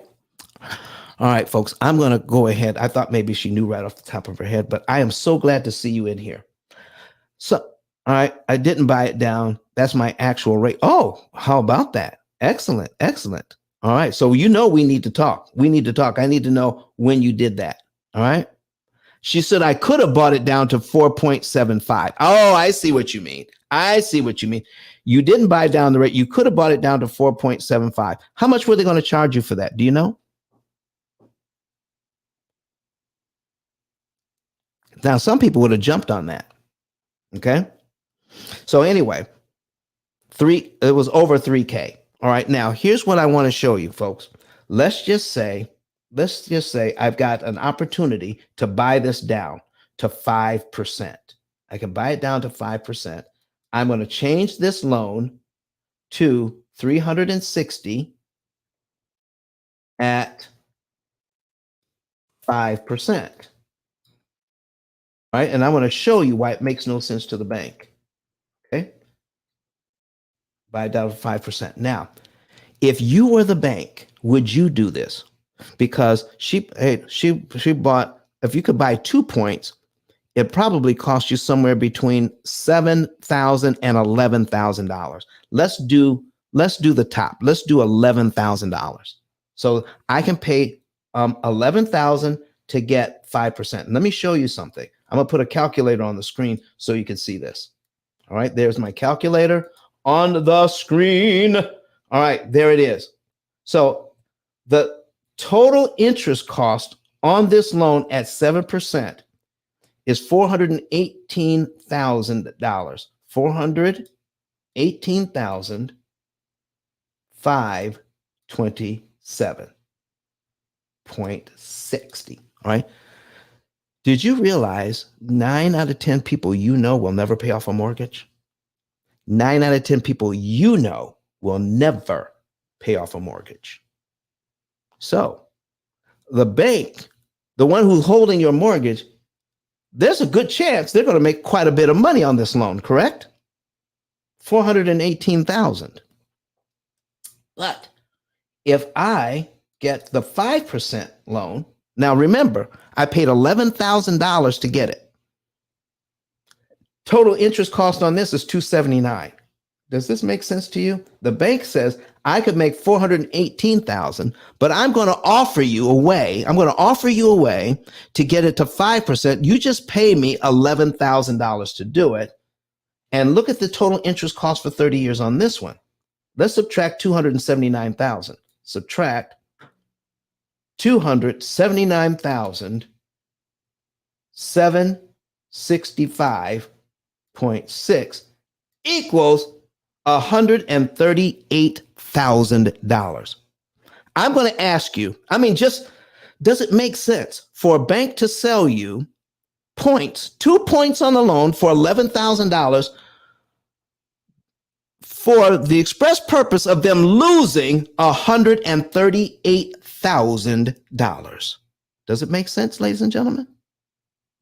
Speaker 1: All right, folks, I'm going to go ahead. I thought maybe she knew right off the top of her head, but I am so glad to see you in here. So, all right, I didn't buy it down. That's my actual rate. Oh, how about that? Excellent. All right. So, we need to talk. I need to know when you did that. All right. She said, I could have bought it down to 4.75. Oh, I see what you mean. You didn't buy down the rate. You could have bought it down to 4.75. How much were they going to charge you for that? Do you know? Now, some people would have jumped on that. Okay. So anyway, it was over 3K. All right. Now, here's what I want to show you, folks. Let's just say I've got an opportunity to buy this down to 5%. I can buy it down to 5%. I'm going to change this loan to 360 at 5%. Right? And I want to show you why it makes no sense to the bank. Okay. Buy it down to 5%. Now, if you were the bank, would you do this? Because she bought, if you could buy 2 points, it probably cost you somewhere between $7,000 and $11,000. Let's do the top. Let's do $11,000. So I can pay $11,000 to get 5%. Let me show you something. I'm gonna put a calculator on the screen so you can see this. All right, there's my calculator on the screen. All right, there it is. So the total interest cost on this loan at 7% is $418,000. $418,527.60. All right. Did you realize 9 out of 10 people will never pay off a mortgage? 9 out of 10 people will never pay off a mortgage. So the bank, the one who's holding your mortgage, there's a good chance they're going to make quite a bit of money on this loan, correct? $418,000. But if I get the 5% loan, now remember, I paid $11,000 to get it. Total interest cost on this is $279. Does this make sense to you? The bank says I could make $418,000, but I'm going to offer you a way. I'm going to offer you a way to get it to 5%. You just pay me $11,000 to do it. And look at the total interest cost for 30 years on this one. Let's subtract $279,000. Subtract $279,765.6 equals $138,000. I'm going to ask you, does it make sense for a bank to sell you points, 2 points on the loan for $11,000 for the express purpose of them losing $138,000? Does it make sense, ladies and gentlemen?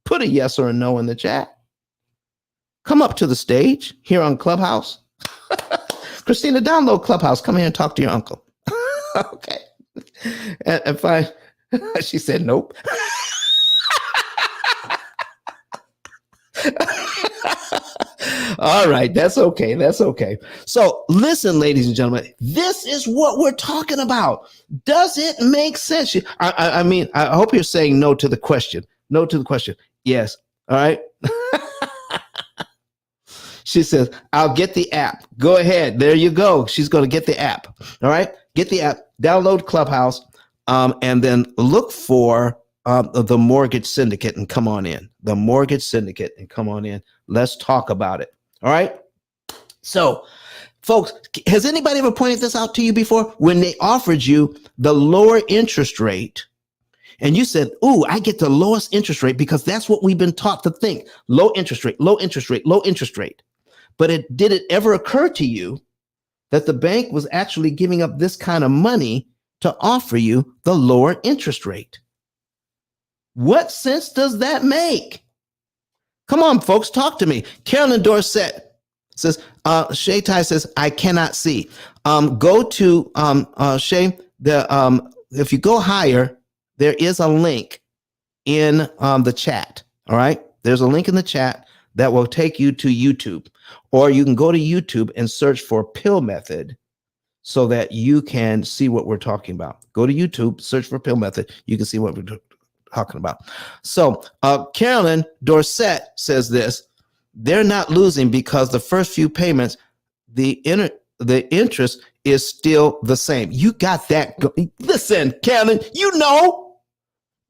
Speaker 1: Put a yes or a no in the chat. Come up to the stage here on Clubhouse. Christina, download Clubhouse. Come here and talk to your uncle. Okay. And fine. She said nope. All right, that's okay. That's okay. So listen, ladies and gentlemen, this is what we're talking about. Does it make sense? I mean, I hope you're saying no to the question. No to the question. Yes. All right. She says, I'll get the app. Go ahead. There you go. She's going to get the app. All right. Get the app, download Clubhouse, and then look for the mortgage syndicate and come on in. The mortgage syndicate and come on in. Let's talk about it. All right. So, folks, has anybody ever pointed this out to you before? When they offered you the lower interest rate, and you said, ooh, I get the lowest interest rate because that's what we've been taught to think. Low interest rate, low interest rate, low interest rate. But did it ever occur to you that the bank was actually giving up this kind of money to offer you the lower interest rate? What sense does that make? Come on, folks, talk to me. Carolyn Dorset says, Shay Tai says, I cannot see. Go to Shay, if you go higher, there is a link in the chat. All right. There's a link in the chat that will take you to YouTube, or you can go to YouTube and search for P.I.L.L method so that you can see what we're talking about. Go to YouTube, search for P.I.L.L method. You can see what we're talking about. So Carolyn Dorset says this: they're not losing because the first few payments, the interest is still the same. You got that. Listen, Carolyn,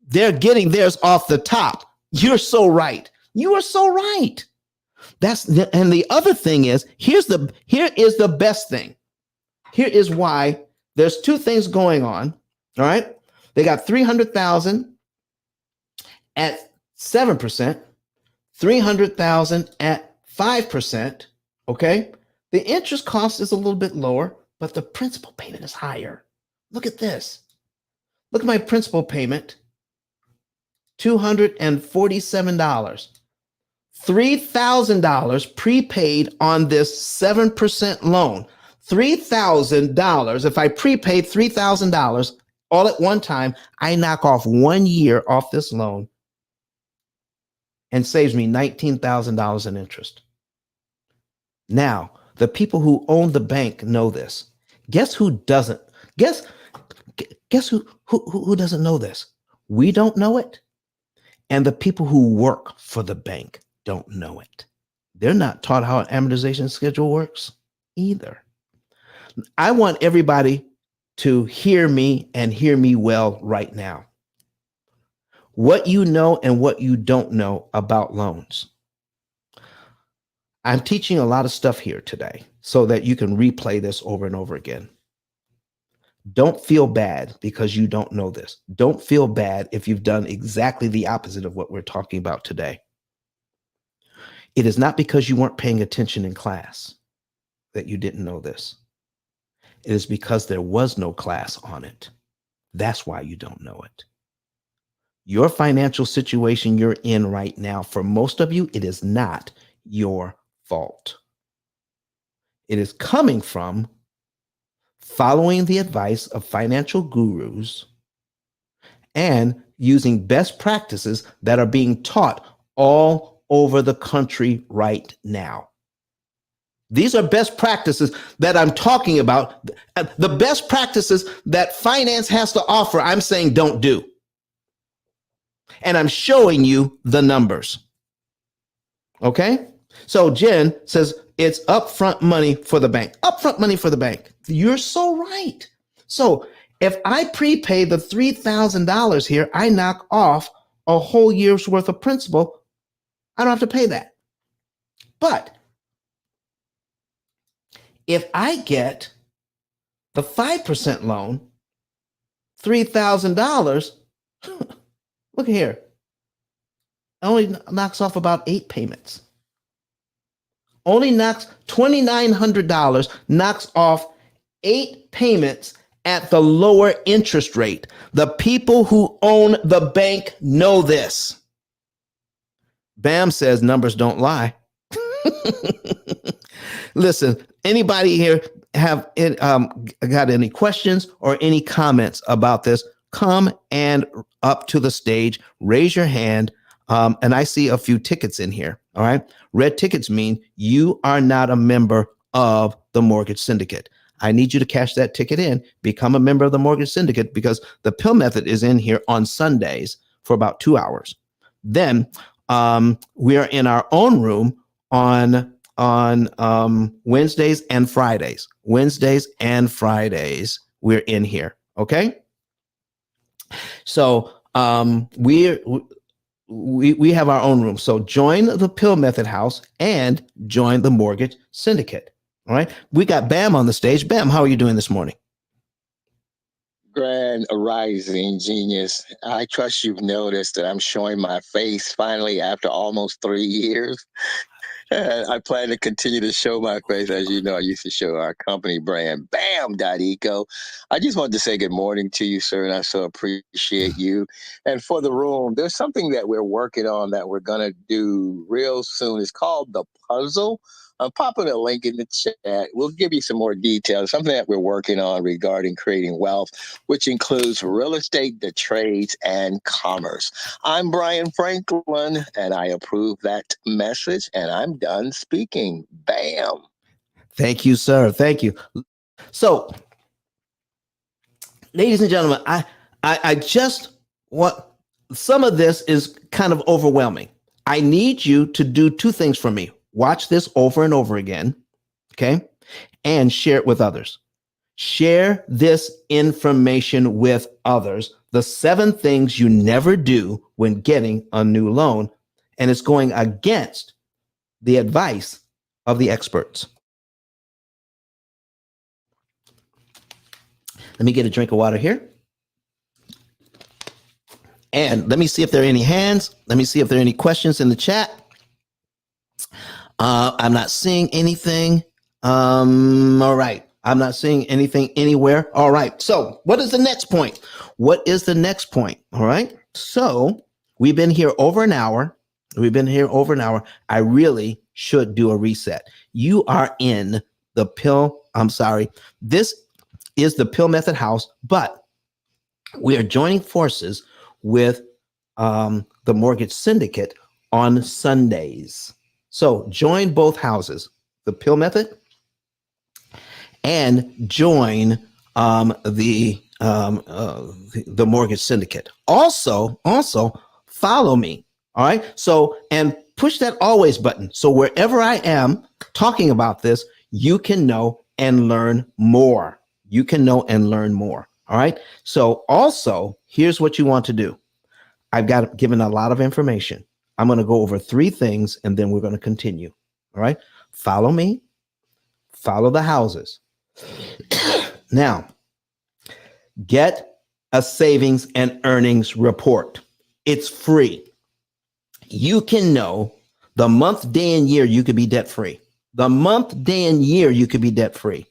Speaker 1: they're getting theirs off the top. You're so right. You are so right. And the other thing is, here is the best thing. Here is why there's two things going on. All right. They got 300,000 at 7%, 300,000 at 5%. Okay. The interest cost is a little bit lower, but the principal payment is higher. Look at this. Look at my principal payment, $247. $3,000 prepaid on this 7% loan. $3,000. If I prepaid $3,000 all at one time, I knock off 1 year off this loan and saves me $19,000 in interest. Now, the people who own the bank know this. Guess who doesn't? Guess who doesn't know this? We don't know it. And the people who work for the bank don't know it. They're not taught how an amortization schedule works either. I want everybody to hear me and hear me well right now. What you know and what you don't know about loans. I'm teaching a lot of stuff here today so that you can replay this over and over again. Don't feel bad because you don't know this. Don't feel bad if you've done exactly the opposite of what we're talking about today. It is not because you weren't paying attention in class that you didn't know this. It is because there was no class on it. That's why you don't know it. Your financial situation you're in right now, for most of you, it is not your fault. It is coming from following the advice of financial gurus and using best practices that are being taught all over the country right now. These are best practices that I'm talking about. The best practices that finance has to offer, I'm saying don't do. And I'm showing you the numbers. Okay? So Jen says it's upfront money for the bank. Upfront money for the bank. You're so right. So if I prepay the $3,000 here, I knock off a whole year's worth of principal. I don't have to pay that. But if I get the 5% loan, $3,000, look here, it only knocks off about 8 payments. Only knocks $2,900, knocks off 8 payments at the lower interest rate. The people who own the bank know this. Bam says numbers don't lie. Listen, anybody here have got any questions or any comments about this? Come and up to the stage, raise your hand. And I see a few tickets in here. All right. Red tickets mean you are not a member of the mortgage syndicate. I need you to cash that ticket in, become a member of the mortgage syndicate, because the P.I.L.L method is in here on Sundays for about 2 hours. Then we are in our own room on Wednesdays and Fridays. Wednesdays and Fridays, we're in here. Okay. So we have our own room. So join the P.I.L.L method house and join the mortgage syndicate. All right. We got Bam on the stage. Bam, how are you doing this morning?
Speaker 3: Grand Rising Genius. I trust you've noticed that I'm showing my face finally after almost 3 years. I plan to continue to show my face. As you know, I used to show our company brand, Bam.eco. I just wanted to say good morning to you, sir, and I so appreciate you. And for the room, there's something that we're working on that we're going to do real soon. It's called The Puzzle. I'm popping a link in the chat. We'll give you some more details, something that we're working on regarding creating wealth, which includes real estate, the trades, and commerce. I'm Brian Franklin, and I approve that message, and I'm done speaking. Bam.
Speaker 1: Thank you, sir. Thank you. So, ladies and gentlemen, I just want, some of this is kind of overwhelming. I need you to do 2 things for me. Watch this over and over again, okay? And share it with others. Share this information with others. The 7 things you never do when getting a new loan, and it's going against the advice of the experts. Let me get a drink of water here. And let me see if there are any hands. Let me see if there are any questions in the chat. I'm not seeing anything. All right. I'm not seeing anything anywhere. All right. So what is the next point? What is the next point? All right. So we've been here over an hour. I really should do a reset. You are in the P.I.L.L. I'm sorry. This is the P.I.L.L. Method House, but we are joining forces with the Mortgage Syndicate on Sundays. So join both houses, the P.I.L.L. Method, and join the Mortgage Syndicate. Also follow me. All right. So, and push that always button. So wherever I am talking about this, you can know and learn more. All right. So also, here's what you want to do. I've got given a lot of information. I'm going to go over 3 things and then we're going to continue. All right. Follow me. Follow the houses. Now, get a savings and earnings report. It's free. You can know the month, day, and year you could be debt free. The month, day, and year you could be debt free.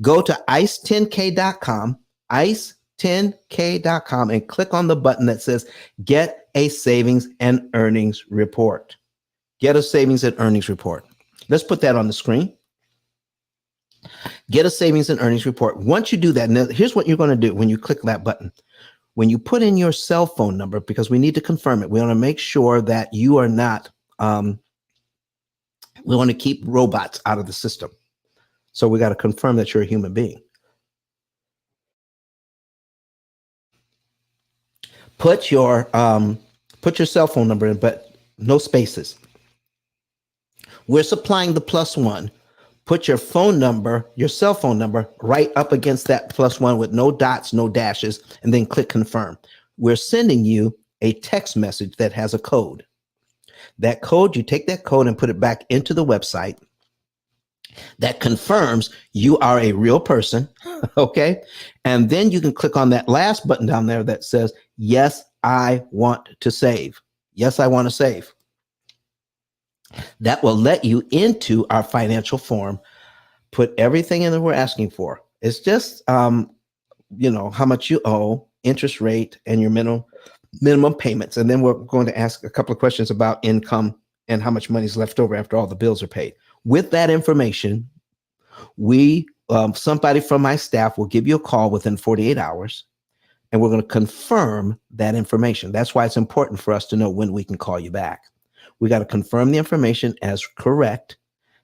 Speaker 1: Go to ice10k.com, ice10k.com, and click on the button that says Get a Savings and Earnings Report. Get a Savings and Earnings Report. Let's put that on the screen. Get a Savings and Earnings Report. Once you do that, now here's what you're going to do when you click that button. When you put in your cell phone number, because we need to confirm it, we want to make sure that you are not, we want to keep robots out of the system. So we got to confirm that you're a human being. Put your cell phone number in, but no spaces. We're supplying the +1. Put your phone number, your cell phone number, right up against that +1 with no dots, no dashes, and then click confirm. We're sending you a text message that has a code. That code, you take that code and put it back into the website. That confirms you are a real person, okay? And then you can click on that last button down there that says, yes, I want to save. Yes, I want to save. That will let you into our financial form, put everything in that we're asking for. It's just, how much you owe, interest rate, and your minimum payments. And then we're going to ask a couple of questions about income and how much money is left over after all the bills are paid. With that information, somebody from my staff will give you a call within 48 hours, and we're going to confirm that information. That's why it's important for us to know when we can call you back. We got to confirm the information as correct.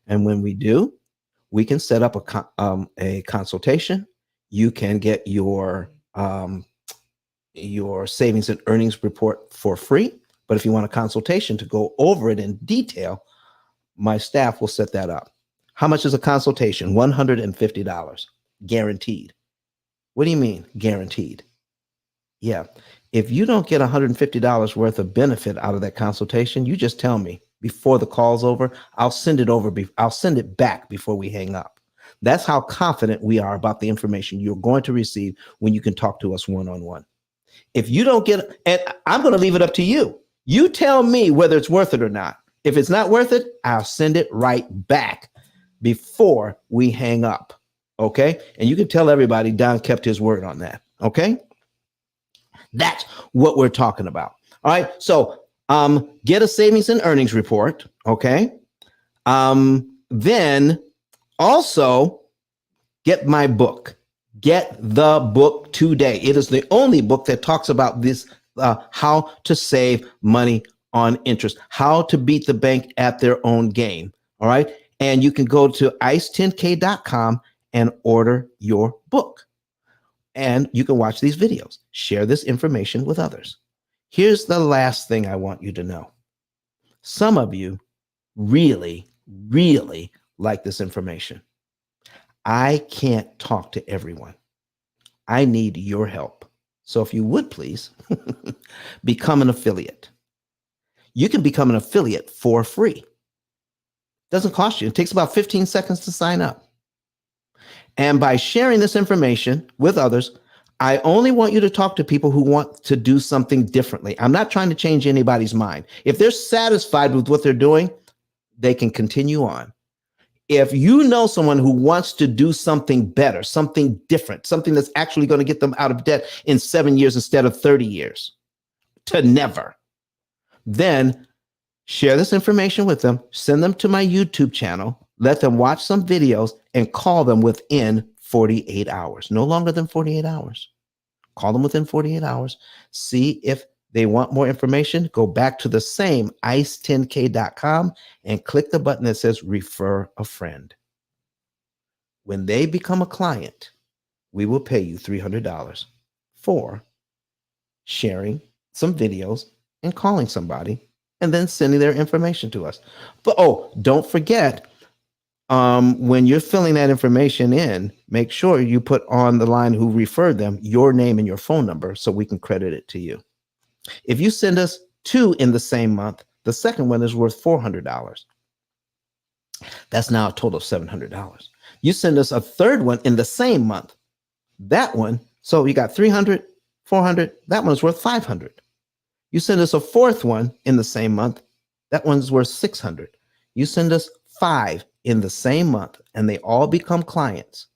Speaker 1: And when we do, we can set up a consultation. You can get your savings and earnings report for free. But if you want a consultation to go over it in detail, my staff will set that up. How much is a consultation? $150, guaranteed. What do you mean guaranteed? Yeah. If you don't get $150 worth of benefit out of that consultation, you just tell me before the call's over. I'll send it back before we hang up. That's how confident we are about the information you're going to receive when you can talk to us one-on-one. If you don't get, and I'm going to leave it up to you. You tell me whether it's worth it or not. If it's not worth it, I'll send it right back before we hang up. Okay. And you can tell everybody Don kept his word on that. Okay. That's what we're talking about. All right. So get a savings and earnings report. Okay. Then also get my book. Get the book today. It is the only book that talks about this, how to save money on interest, how to beat the bank at their own game. All right. And you can go to ice10k.com and order your book. And you can watch these videos, share this information with others. Here's the last thing I want you to know. Some of you really, really like this information. I can't talk to everyone. I need your help. So if you would please become an affiliate. You can become an affiliate for free. Doesn't cost you. It takes about 15 seconds to sign up. And by sharing this information with others, I only want you to talk to people who want to do something differently. I'm not trying to change anybody's mind. If they're satisfied with what they're doing, they can continue on. If you know someone who wants to do something better, something different, something that's actually going to get them out of debt in 7 years instead of 30 years to never, then share this information with them, send them to my YouTube channel, let them watch some videos, and call them within 48 hours. No longer than 48 hours. Call them within 48 hours. See if they want more information. Go back to the same ice10k.com and click the button that says refer a friend. When they become a client, we will pay you $300 for sharing some videos and calling somebody and then sending their information to us. But don't forget, when you're filling that information in, make sure you put on the line who referred them your name and your phone number so we can credit it to you. If you send us 2 in the same month, the second one is worth $400. That's now a total of $700. You send us a third one in the same month, that one, so you got 300, 400, that one's worth 500. You send us a fourth one in the same month, that one's worth 600. You send us 5 in the same month and they all become clients,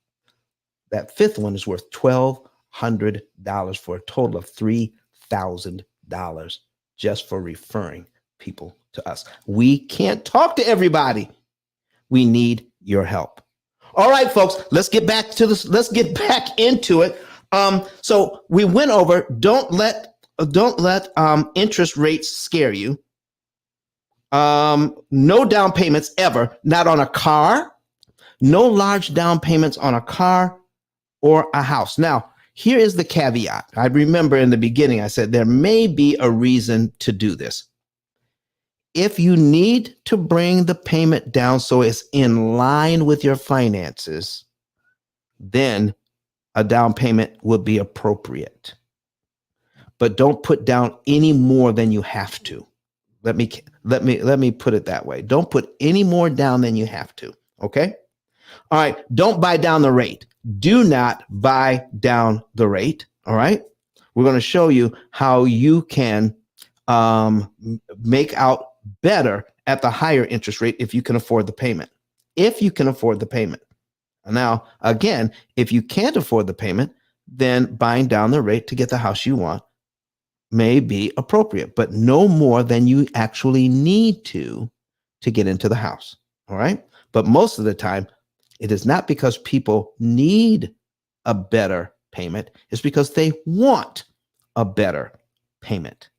Speaker 1: that fifth one is worth $1,200 for a total of $3,000 just for referring people to us. We can't talk to everybody. We need your help. All right, folks, let's get back to this. Let's get back into it. So we went over, don't let interest rates scare you. No down payments ever, not on a car, no large down payments on a car or a house. Now, here is the caveat. I remember in the beginning, I said there may be a reason to do this. If you need to bring the payment down so it's in line with your finances, then a down payment would be appropriate. But don't put down any more than you have to. Let me put it that way. Don't put any more down than you have to. Okay? All right. Don't buy down the rate. Do not buy down the rate. All right. We're going to show you how you can make out better at the higher interest rate if you can afford the payment. If you can afford the payment. Now, again, if you can't afford the payment, then buying down the rate to get the house you want may be appropriate, but no more than you actually need to get into the house. All right. But most of the time, it is not because people need a better payment. It's because they want a better payment.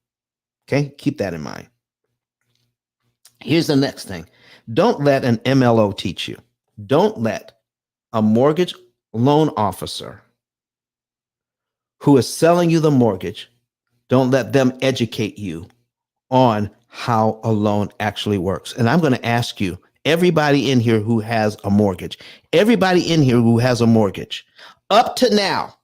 Speaker 1: Okay. Keep that in mind. Here's the next thing. Don't let an MLO teach you. Don't let a mortgage loan officer who is selling you the mortgage, don't let them educate you on how a loan actually works. And I'm going to ask you, everybody in here who has a mortgage, up to now,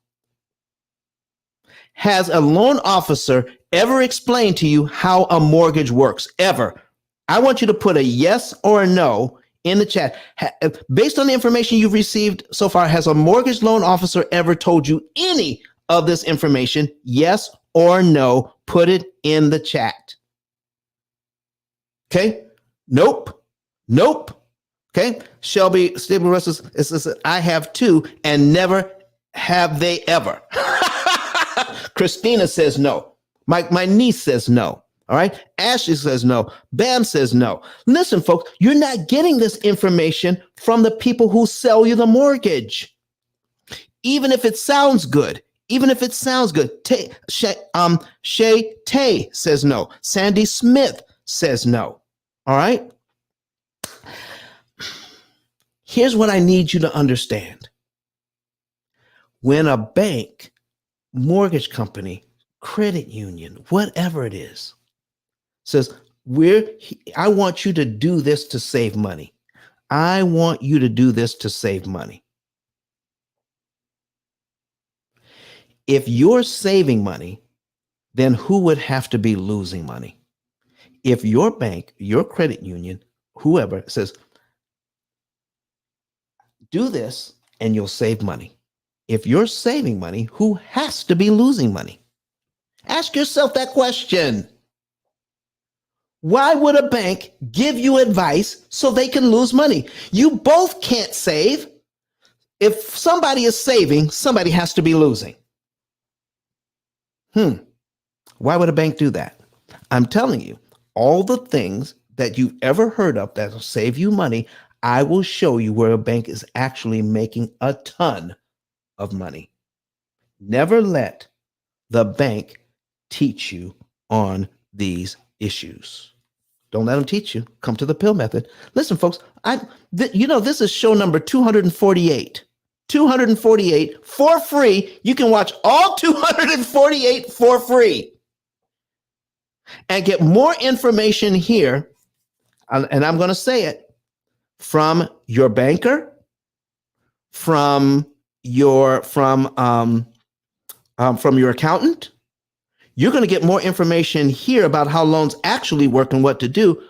Speaker 1: has a loan officer ever explained to you how a mortgage works? Ever? I want you to put a yes or a no in the chat. Based on the information you've received so far, has a mortgage loan officer ever told you any of this information? Yes or no? Put it in the chat. Okay. Nope. Okay. Shelby Stable Russell says, I have too, and never have they ever. Christina says no. My niece says no. All right. Ashley says no. Bam says no. Listen, folks, you're not getting this information from the people who sell you the mortgage. Even if it sounds good. Shay Tay says no. Sandy Smith says no. All right. Here's what I need you to understand. When a bank, mortgage company, credit union, whatever it is, says, I want you to do this to save money. I want you to do this to save money. If you're saving money, then who would have to be losing money? If your bank, your credit union, whoever says, do this and you'll save money. If you're saving money, who has to be losing money? Ask yourself that question. Why would a bank give you advice so they can lose money? You both can't save. If somebody is saving, somebody has to be losing. Why would a bank do that? I'm telling you, all the things that you've ever heard of that will save you money, I will show you where a bank is actually making a ton of money. Never let the bank teach you on these issues. Don't let them teach you. Come to the P.I.L.L method. Listen, folks, this is show number 248. 248 for free. You can watch all 248 for free and get more information here. And I'm going to say it, from your banker, from your accountant. You're going to get more information here about how loans actually work and what to do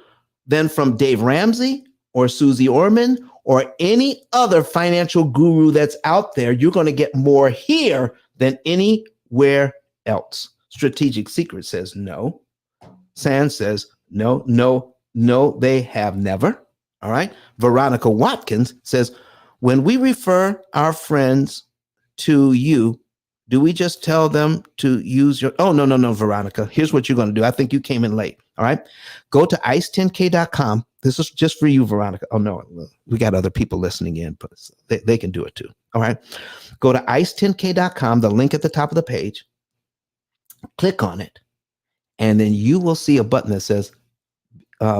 Speaker 1: than from Dave Ramsey or Susie Orman or any other financial guru that's out there. You're going to get more here than anywhere else. Strategic Secret says no. Sand says no, no, no, they have never. All right. Veronica Watkins says, when we refer our friends to you, do we just tell them to use your, oh, no, Veronica, here's what you're going to do. I think you came in late. All right. Go to ice10k.com. This is just for you, Veronica. Oh, no, we got other people listening in, but they can do it too. All right. Go to ice10k.com, the link at the top of the page, click on it, and then you will see a button that says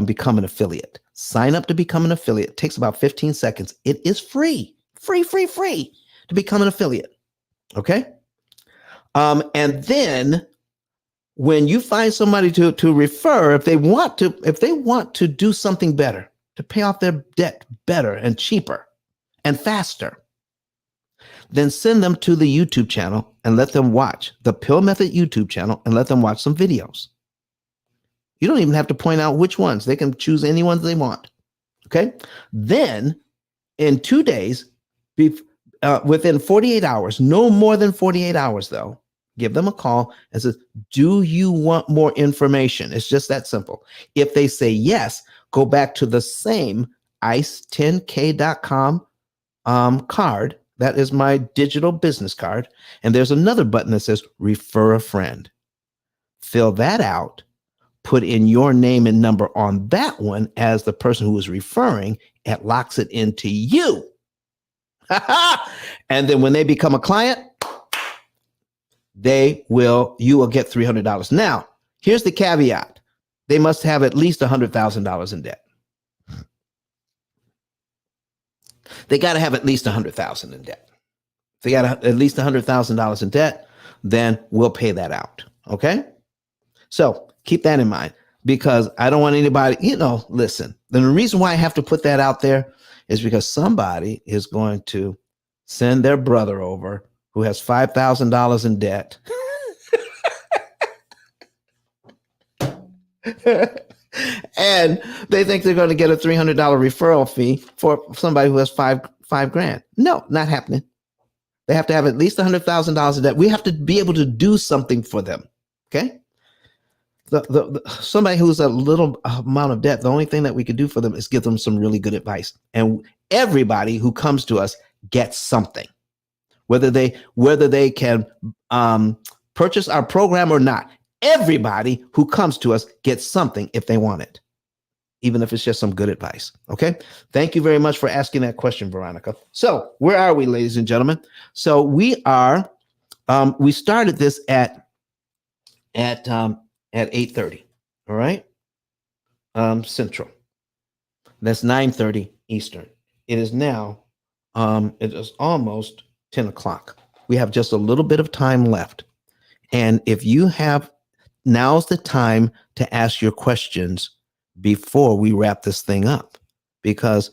Speaker 1: become an affiliate. Sign up to become an affiliate. It takes about 15 seconds. It is free to become an affiliate. Okay. And then when you find somebody to refer, if they want to do something better, to pay off their debt better and cheaper and faster, then send them to the YouTube channel and let them watch the P.I.L.L Method YouTube channel and let them watch some videos. You don't even have to point out which ones. They can choose any ones they want. Okay. Then in 2 days, within 48 hours, no more than 48 hours though, give them a call and say, do you want more information? It's just that simple. If they say yes, go back to the same ice10k.com card. That is my digital business card. And there's another button that says refer a friend. Fill that out. Put in your name and number on that one as the person who is referring. It locks it into you. And then when they become a client, you will get $300. Now, here's the caveat. They must have at least $100,000 in debt. They got to have at least $100,000 in debt. If they got at least $100,000 in debt, then we'll pay that out. Okay. So keep that in mind, because I don't want anybody, listen, the reason why I have to put that out there is because somebody is going to send their brother over who has $5,000 in debt. And they think they're going to get a $300 referral fee for somebody who has five grand. No, not happening. They have to have at least $100,000 in debt. We have to be able to do something for them. Okay. Somebody who's a little amount of debt, the only thing that we could do for them is give them some really good advice. And everybody who comes to us gets something, whether they can purchase our program or not. Everybody who comes to us gets something if they want it, even if it's just some good advice. Okay. Thank you very much for asking that question, Veronica. So where are we, ladies and gentlemen? So we started this at 8:30. All right. Central. That's 9:30 Eastern. It is now, it is almost 10 o'clock. We have just a little bit of time left. And if you have, now's the time to ask your questions before we wrap this thing up, because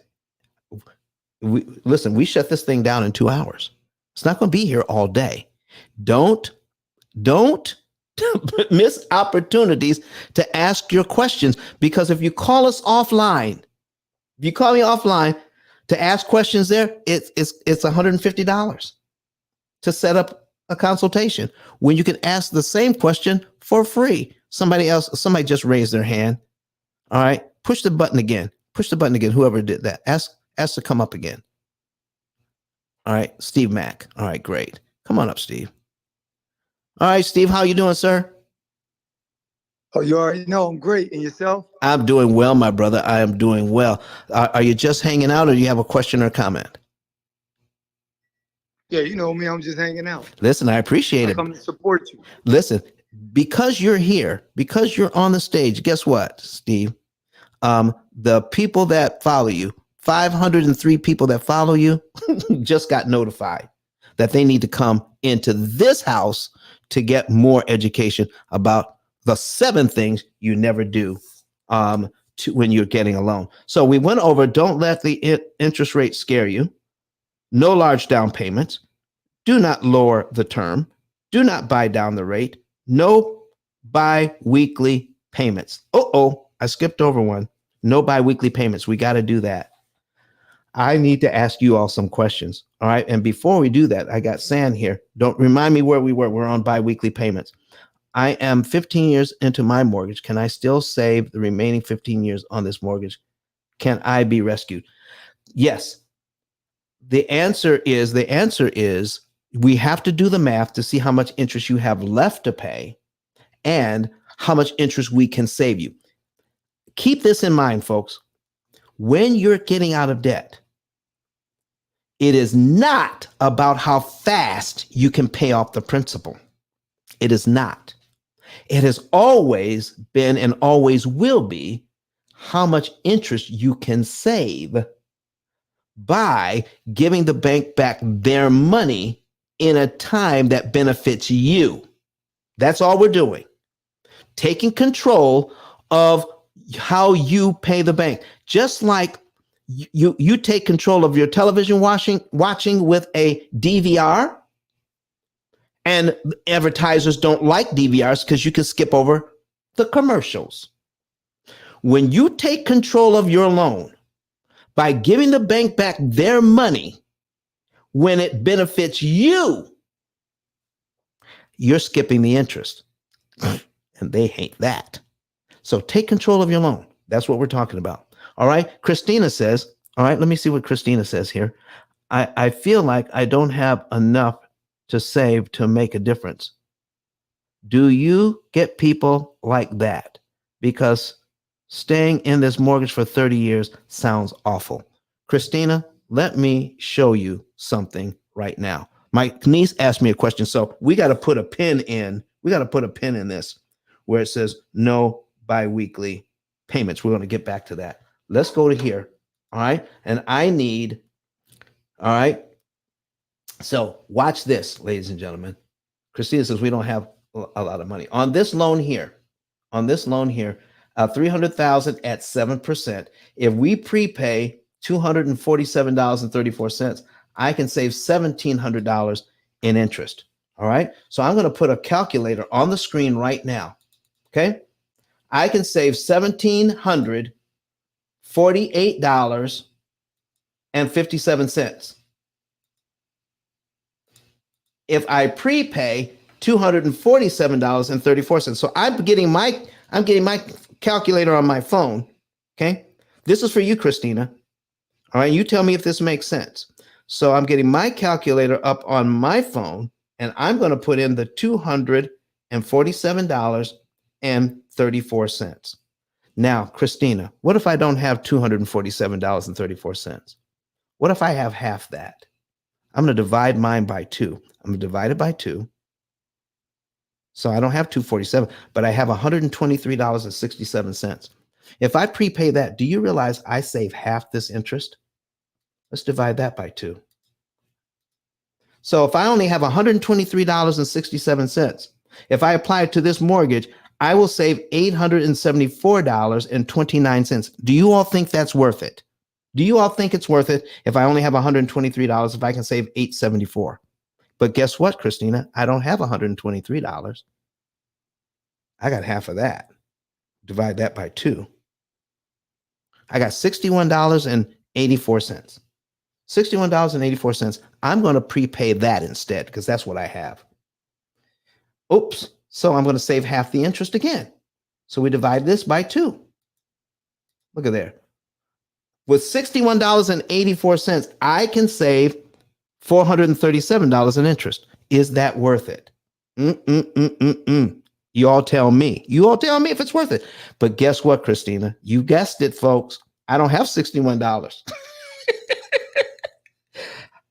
Speaker 1: we shut this thing down in 2 hours. It's not going to be here all day. Don't miss opportunities to ask your questions, because if you call us offline, if you call me offline to ask questions there, it's $150 to set up a consultation when you can ask the same question for free. Somebody just raised their hand. All right. Push the button again. Push the button again. Whoever did that. Ask to come up again. All right. Steve Mack. All right, great. Come on up, Steve. All right, Steve, how you doing, sir?
Speaker 4: Oh, you already know I'm great. And yourself?
Speaker 1: I'm doing well, my brother. I am doing well. Are you just hanging out or do you have a question or comment?
Speaker 4: Yeah, you know me. I'm just hanging out.
Speaker 1: Listen, I appreciate
Speaker 4: I
Speaker 1: it.
Speaker 4: come to support you.
Speaker 1: Listen, because you're here, because you're on the stage, guess what, Steve? The people that follow you, 503 people that follow you, just got notified that they need to come into this house to get more education about the 7 things you never do when you're getting a loan. So we went over, don't let the interest rate scare you. No large down payments. Do not lower the term. Do not buy down the rate. No bi-weekly payments. I skipped over one. No bi-weekly payments. We got to do that. I need to ask you all some questions. All right. And before we do that, I got San here. Don't remind me where we were. We're on bi-weekly payments. I am 15 years into my mortgage. Can I still save the remaining 15 years on this mortgage? Can I be rescued? Yes. The answer is we have to do the math to see how much interest you have left to pay and how much interest we can save you. Keep this in mind, folks. When you're getting out of debt, it is not about how fast you can pay off the principal. It is not. It has always been and always will be how much interest you can save by giving the bank back their money in a time that benefits you. That's all we're doing. Taking control of how you pay the bank. Just like you take control of your television watching with a DVR, and advertisers don't like DVRs because you can skip over the commercials. When you take control of your loan by giving the bank back their money when it benefits you, you're skipping the interest. And they hate that. So take control of your loan. That's what we're talking about. All right. Christina says, all right, let me see what Christina says here. I feel like I don't have enough to save to make a difference. Do you get people like that? Because staying in this mortgage for 30 years sounds awful. Christina, let me show you something right now. My niece asked me a question, so we got to put a pin in. We got to put a pin in this where it says no biweekly payments. We're going to get back to that. Let's go to here. All right. And I need, all right. So watch this, ladies and gentlemen. Christina says we don't have a lot of money on this loan here. On this loan here, 300,000 at 7%. If we prepay $247.34, I can save $1,700 in interest. All right. So I'm going to put a calculator on the screen right now. Okay. I can save $1,748.57. If I prepay $247.34. So I'm getting my calculator on my phone. Okay. This is for you, Christina. All right. You tell me if this makes sense. So I'm getting my calculator up on my phone and I'm going to put in the $247.34. Now, Christina, what if I don't have $247.34? What if I have half that? I'm going to divide mine by 2. I'm going to divide it by 2. So I don't have 247, but I have $123.67. If I prepay that, do you realize I save half this interest? Let's divide that by 2. So if I only have $123.67, if I apply it to this mortgage, I will save $874.29. Do you all think that's worth it? Do you all think it's worth it if I only have $123, if I can save $874? But guess what, Christina? I don't have $123. I got half of that. Divide that by 2. I got $61.84. $61.84. I'm going to prepay that instead because that's what I have. Oops. So I'm going to save half the interest again. So we divide this by 2. Look at there. With $61.84, I can save $437 in interest. Is that worth it? You all tell me. You all tell me if it's worth it. But guess what, Christina? You guessed it, folks. I don't have $61.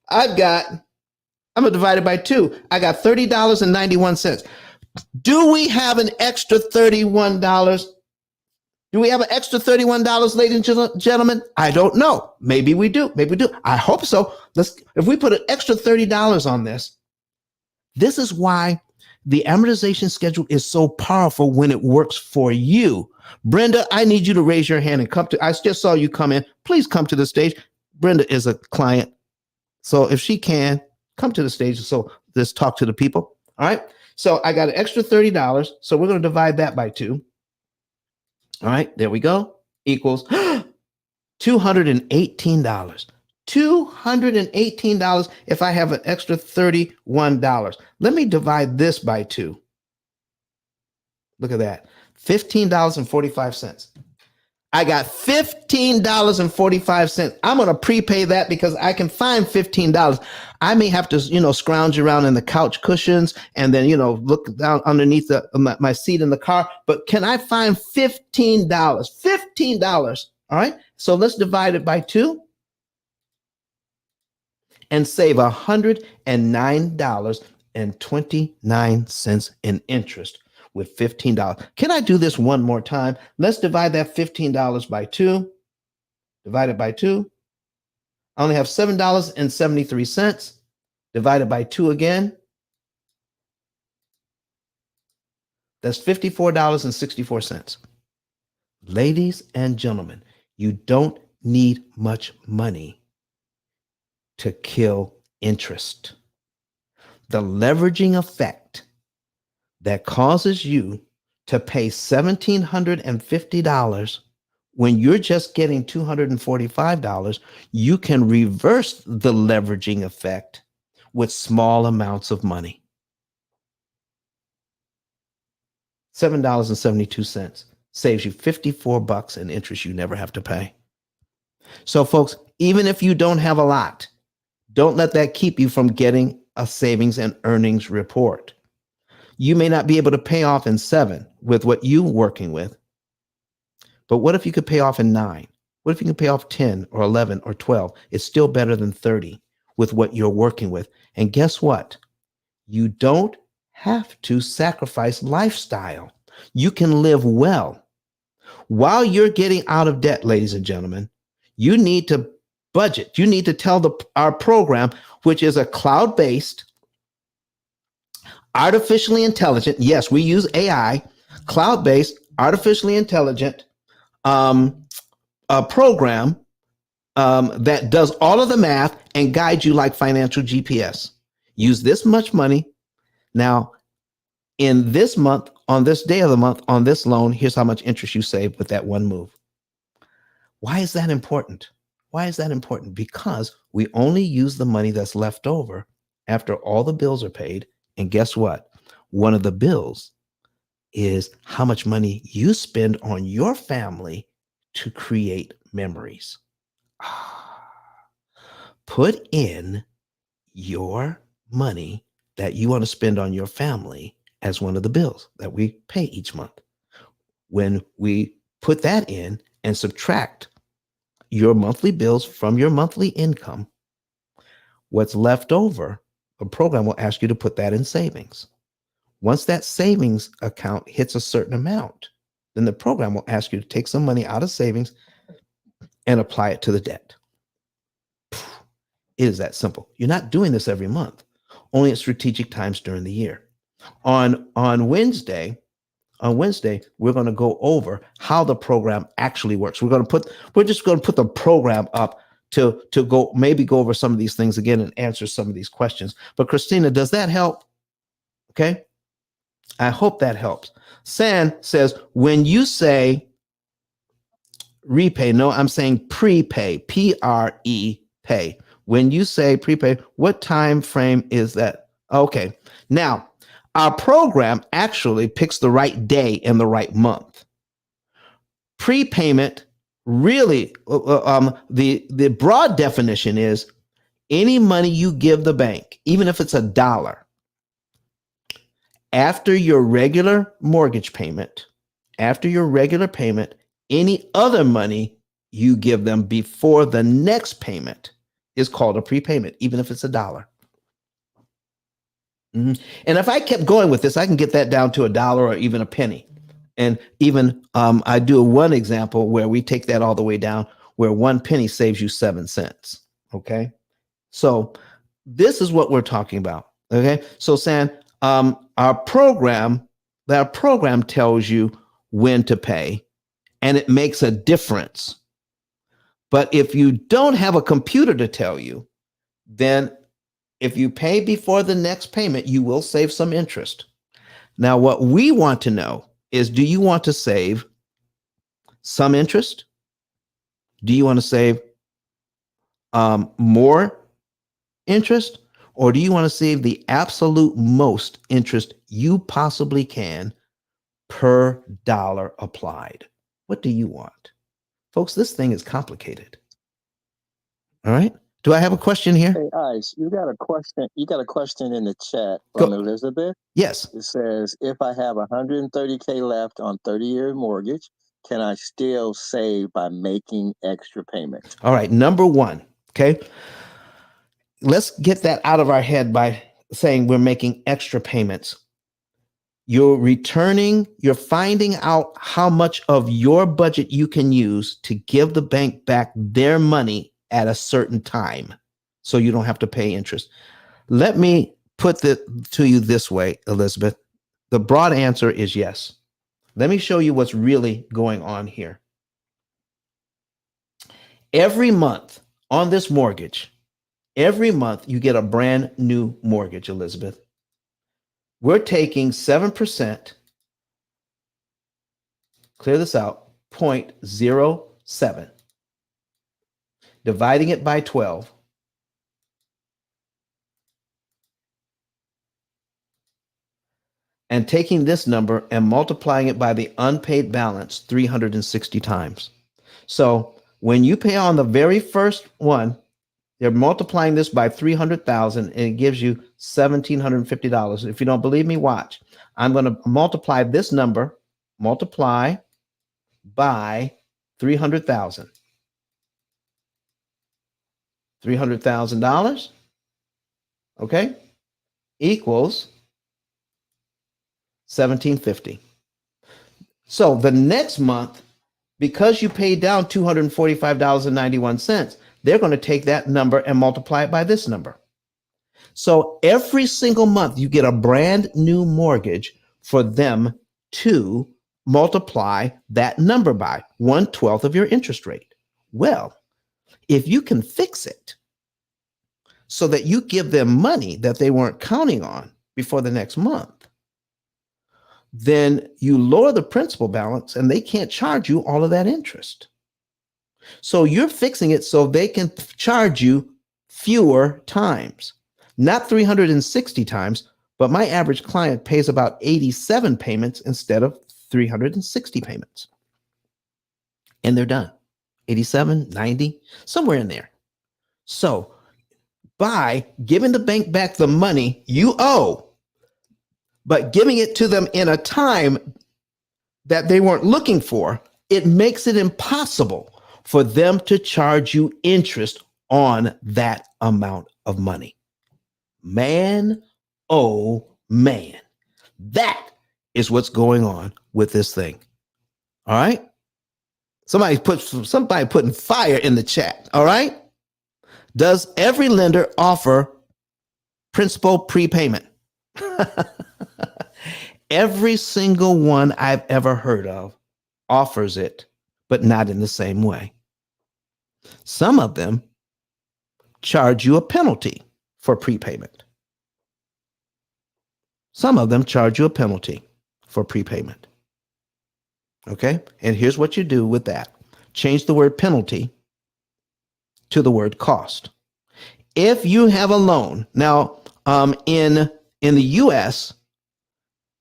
Speaker 1: I'm going to divide it by 2. I got $30.91. Do we have an extra $31? Do we have an extra $31, ladies and gentlemen? I don't know. Maybe we do. Maybe we do. I hope so. If we put an extra $30 on this, this is why the amortization schedule is so powerful when it works for you. Brenda, I need you to raise your hand and come to. I just saw you come in. Please come to the stage. Brenda is a client. So if she can, come to the stage. So let's talk to the people. All right. So I got an extra $30. So we're going to divide that by 2. All right, there we go. Equals $218. $218 if I have an extra $31. Let me divide this by 2. Look at that. $15.45. I got $15.45. I'm going to prepay that because I can find $15. I may have to, scrounge around in the couch cushions and then, look down underneath my seat in the car. But can I find $15? $15. All right. So let's divide it by 2 and save $109.29 in interest with $15. Can I do this one more time? Let's divide that $15 by 2. Divide it by 2. I only have $7.73. Divided by 2 again. That's $54.64. Ladies and gentlemen, you don't need much money to kill interest. The leveraging effect that causes you to pay $1,750 when you're just getting $245, you can reverse the leveraging effect with small amounts of money. $7.72 saves you $54 in interest you never have to pay. So folks, even if you don't have a lot, don't let that keep you from getting a savings and earnings report. You may not be able to pay off in 7 with what you're working with, but what if you could pay off in 9? What if you can pay off 10 or 11 or 12? It's still better than 30 with what you're working with. And guess what? You don't have to sacrifice lifestyle. You can live well. While you're getting out of debt, ladies and gentlemen, you need to budget. You need to tell our program, which is a cloud-based, artificially intelligent, yes, we use AI, cloud-based, artificially intelligent a program that does all of the math and guides you like financial GPS. Use this much money. Now, in this month, on this day of the month, on this loan, here's how much interest you save with that one move. Why is that important? Why is that important? Because we only use the money that's left over after all the bills are paid. And guess what? One of the bills is how much money you spend on your family to create memories. Put in your money that you want to spend on your family as one of the bills that we pay each month. When we put that in and subtract your monthly bills from your monthly income, what's left over, a program will ask you to put that in savings. Once that savings account hits a certain amount, then the program will ask you to take some money out of savings and apply it to the debt. It is that simple. You're not doing this every month, only at strategic times during the year. On Wednesday, we're going to go over how the program actually works. We're just going to put the program up to go over some of these things again and answer some of these questions. But Christina, does that help? Okay. I hope that helps. San says, when you say repay, no, I'm saying prepay, P-R-E pay. When you say prepay, what time frame is that? Okay. Now, our program actually picks the right day and the right month. Prepayment Really, the broad definition is any money you give the bank, even if it's $1, after your regular mortgage payment, any other money you give them before the next payment is called a prepayment, even if it's $1. And if I kept going with this, I can get that down to $1 or even a penny. And even I do one example where we take that all the way down, where 1 penny saves you 7 cents. Okay. So this is what we're talking about. Okay. So San, our program tells you when to pay, and it makes a difference. But if you don't have a computer to tell you, then if you pay before the next payment, you will save some interest. Now, what we want to know is, do you want to save some interest? Do you want to save more interest? Or do you want to save the absolute most interest you possibly can per dollar applied? What do you want? Folks, this thing is complicated. All right. Do I have a question here?
Speaker 3: Hey, Ice, you got a question. You got a question in the chat
Speaker 1: Go.
Speaker 3: from Elizabeth.
Speaker 1: Yes.
Speaker 3: It says, if I have 130K left on 30-year mortgage, can I still save by making extra payments?
Speaker 1: All right. Number one. Okay. Let's get that out of our head by saying we're making extra payments. You're finding out how much of your budget you can use to give the bank back their money at a certain time so you don't have to pay interest. Let me put it to you this way, Elizabeth. The broad answer is yes. Let me show you what's really going on here. Every month on this mortgage, every month you get a brand new mortgage, Elizabeth. We're taking 7%, clear this out, 0.07, dividing it by 12, and taking this number and multiplying it by the unpaid balance 360 times. So when you pay on the very first one, they're multiplying this by 300,000 and it gives you $1,750. If you don't believe me, watch. I'm going to multiply this number, multiply by 300,000. $300,000, okay, equals 1,750. So the next month, because you paid down $245.91, they're going to take that number and multiply it by this number. So every single month, you get a brand new mortgage for them to multiply that number by 1/12 of your interest rate. Well, if you can fix it so that you give them money that they weren't counting on before the next month, then you lower the principal balance and they can't charge you all of that interest. So you're fixing it so they can charge you fewer times, not 360 times, but my average client pays about 87 payments instead of 360 payments. And they're done. 87, 90, somewhere in there. So by giving the bank back the money you owe, but giving it to them in a time that they weren't looking for, it makes it impossible for them to charge you interest on that amount of money. Man, oh man, that is what's going on with this thing. All right. Somebody putting fire in the chat. All right. Does every lender offer principal prepayment? Every single one I've ever heard of offers it, but not in the same way. Some of them charge you a penalty for prepayment. Some of them charge you a penalty for prepayment. Okay? And here's what you do with that. Change the word penalty to the word cost. If you have a loan, now in the US,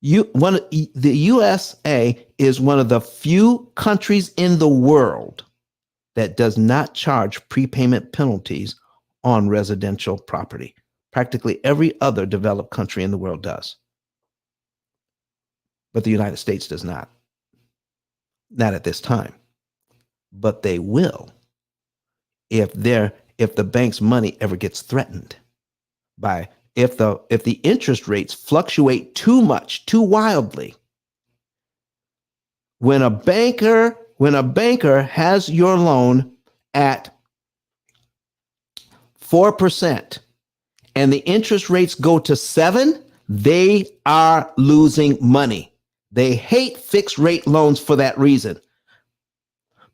Speaker 1: the USA is one of the few countries in the world that does not charge prepayment penalties on residential property. Practically every other developed country in the world does. But the United States does not. Not at this time. But they will if the bank's money ever gets threatened by if the interest rates fluctuate too much, too wildly. When a banker has your loan at 4% and the interest rates go to 7%, they are losing money. They hate fixed rate loans for that reason.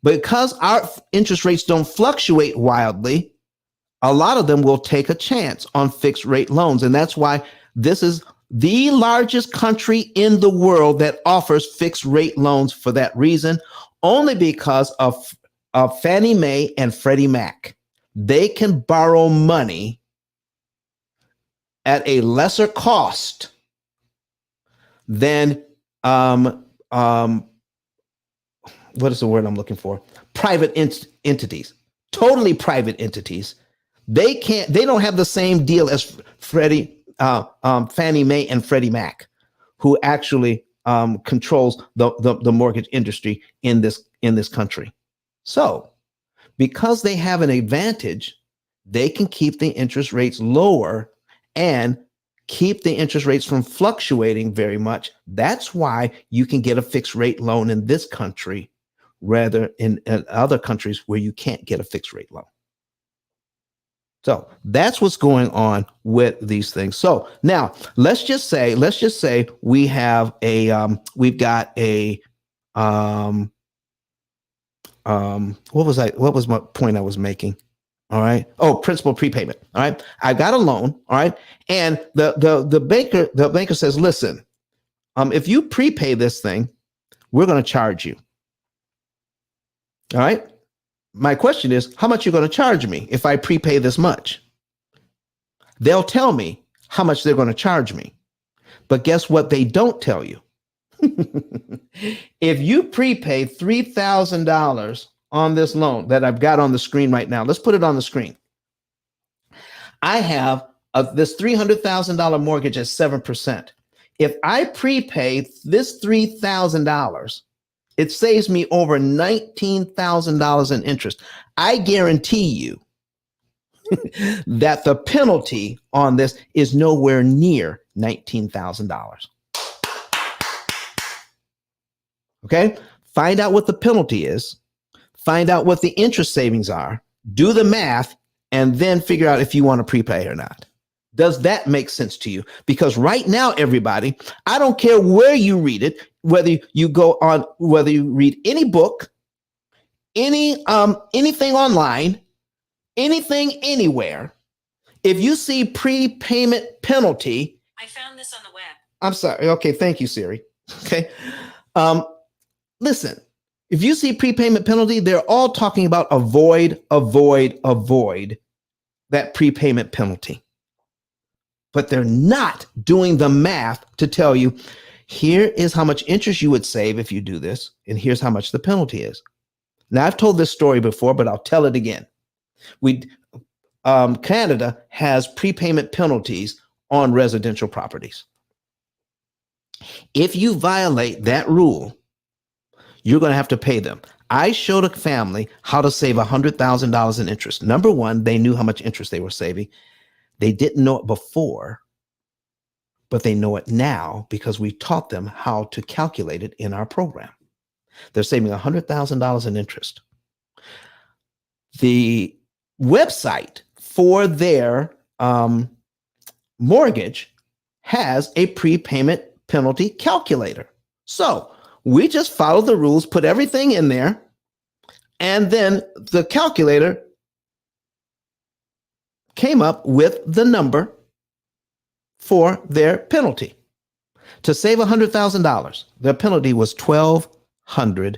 Speaker 1: Because our interest rates don't fluctuate wildly, a lot of them will take a chance on fixed rate loans. And that's why this is the largest country in the world that offers fixed rate loans for that reason, only because of Fannie Mae and Freddie Mac. They can borrow money at a lesser cost than what is the word I'm looking for? Private entities, totally private entities. They don't have the same deal as Fannie Mae and Freddie Mac, who actually controls the mortgage industry in this country. So because they have an advantage, they can keep the interest rates lower and keep the interest rates from fluctuating very much. That's why you can get a fixed rate loan in this country rather in other countries where you can't get a fixed rate loan. So that's what's going on with these things. So now let's just say we have we've got a what was my point I was making? All right. Oh, principal prepayment. All right. I got a loan. All right. And the banker says, listen, if you prepay this thing, we're going to charge you. All right. My question is, how much are you going to charge me if I prepay this much? They'll tell me how much they're going to charge me. But guess what they don't tell you? If you prepay $3,000 on this loan that I've got on the screen right now, let's put it on the screen. I have this $300,000 mortgage at 7%. If I prepay this $3,000, it saves me over $19,000 in interest. I guarantee you that the penalty on this is nowhere near $19,000. Okay? Find out what the penalty is. Find out what the interest savings are. Do the math, and then figure out if you want to prepay or not. Does that make sense to you? Because right now, everybody, I don't care where you read it, whether you read any book, anything online, anything anywhere. If you see prepayment penalty,
Speaker 5: I found this on the web.
Speaker 1: I'm sorry. Okay, thank you, Siri. Okay. Listen, if you see prepayment penalty, they're all talking about avoid that prepayment penalty. But they're not doing the math to tell you, here is how much interest you would save if you do this, and here's how much the penalty is. Now, I've told this story before, but I'll tell it again. Canada has prepayment penalties on residential properties. If you violate that rule, you're going to have to pay them. I showed a family how to save $100,000 in interest. Number one, they knew how much interest they were saving. They didn't know it before, but they know it now because we taught them how to calculate it in our program. They're saving $100,000 in interest. The website for their mortgage has a prepayment penalty calculator. So we just follow the rules, put everything in there, and then the calculator came up with the number for their penalty. To save $100,000, their penalty was $1,200.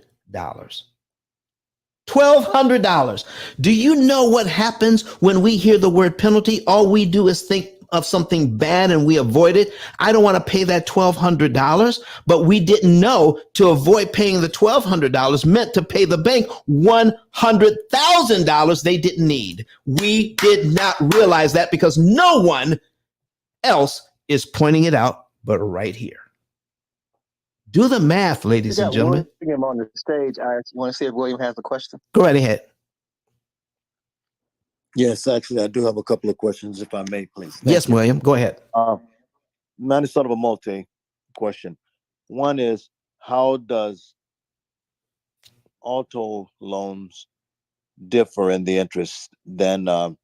Speaker 1: $1,200. Do you know what happens when we hear the word penalty? All we do is think of something bad and we avoid it, I don't want to pay that $1,200, but we didn't know to avoid paying the $1,200 meant to pay the bank $100,000 they didn't need. We did not realize that because no one else is pointing it out but right here. Do the math, ladies and gentlemen.
Speaker 3: William on the stage. I want to see if William has a question.
Speaker 1: Go right ahead.
Speaker 5: Yes, actually, I do have a couple of questions, if I may, please.
Speaker 1: Yes, William, go ahead.
Speaker 5: Not sort of a multi question. One is, how does auto loans differ in the interest than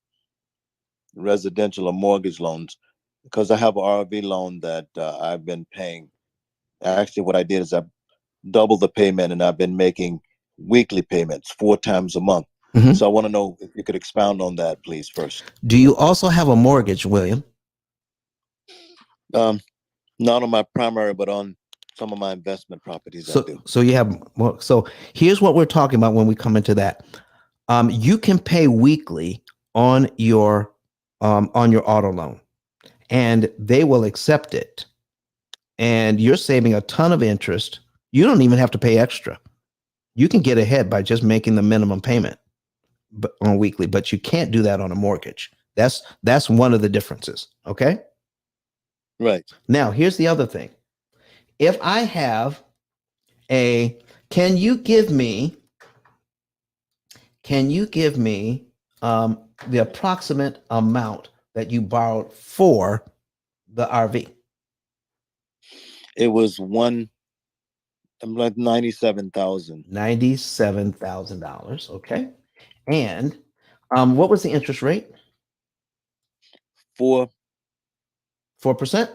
Speaker 5: residential or mortgage loans? Because I have an RV loan that I've been paying. Actually, what I did is I doubled the payment, and I've been making weekly payments 4 times a month.
Speaker 1: Mhm.
Speaker 5: So I want to know if you could expound on that, please, first.
Speaker 1: Do you also have a mortgage, William?
Speaker 5: Not on my primary, but on some of my investment properties, I do.
Speaker 1: So you have, well, so here's what we're talking about when we come into that. You can pay weekly on your auto loan, and they will accept it. And you're saving a ton of interest. You don't even have to pay extra. You can get ahead by just making the minimum payment on weekly, but you can't do that on a mortgage. That's one of the differences. Okay.
Speaker 5: Right.
Speaker 1: Now, here's the other thing. If I have can you give me the approximate amount that you borrowed for the RV?
Speaker 5: It was like $97,000.
Speaker 1: $97,000. Okay. And what was the interest rate?
Speaker 5: 4
Speaker 1: 4%.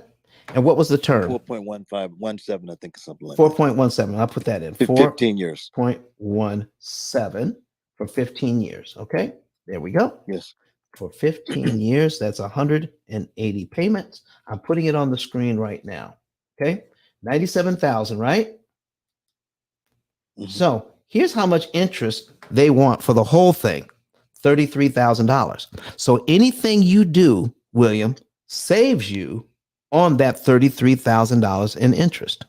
Speaker 1: And what was the term?
Speaker 5: 4.1517, I think, something like that.
Speaker 1: 4.17. I'll put that in.
Speaker 5: 15 years.
Speaker 1: 4.17 for 15 years. Okay. There we go.
Speaker 5: Yes.
Speaker 1: For 15 years, that's 180 payments. I'm putting it on the screen right now. Okay. 97,000, right?
Speaker 5: Mhm.
Speaker 1: So here's how much interest they want for the whole thing. $33,000. So anything you do, William, saves you on that $33,000 in interest.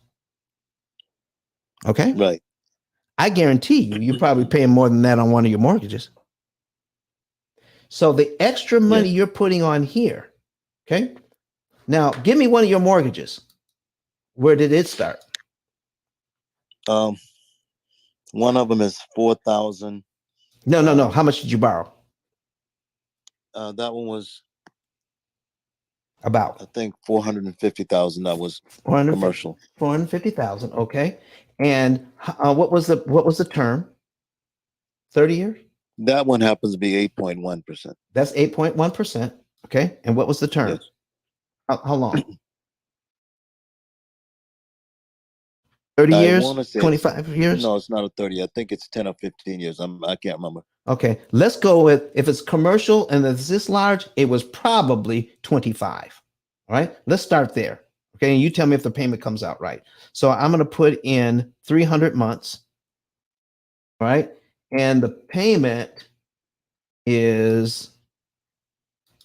Speaker 1: Okay.
Speaker 5: Right.
Speaker 1: I guarantee you're probably paying more than that on one of your mortgages. So the extra money you're putting on here. Okay. Now give me one of your mortgages. Where did it start?
Speaker 5: One of them is 4,000.
Speaker 1: No. How much did you borrow?
Speaker 5: That one was
Speaker 1: About,
Speaker 5: I think, 450,000. That was commercial.
Speaker 1: 450,000. Okay. And what was the term? 30 years?
Speaker 5: That one happens to be 8.1%.
Speaker 1: That's 8.1%. Okay. And what was the term?
Speaker 5: Yes.
Speaker 1: How long? 30
Speaker 5: I
Speaker 1: years?
Speaker 5: wanna say
Speaker 1: 25 years?
Speaker 5: No, it's not a 30. I think it's 10 or 15 years. I can't remember.
Speaker 1: Okay. Let's go with, if it's commercial and it's this large, it was probably 25. All right. Let's start there. Okay. And you tell me if the payment comes out right. So I'm going to put in 300 months. All right. And the payment is,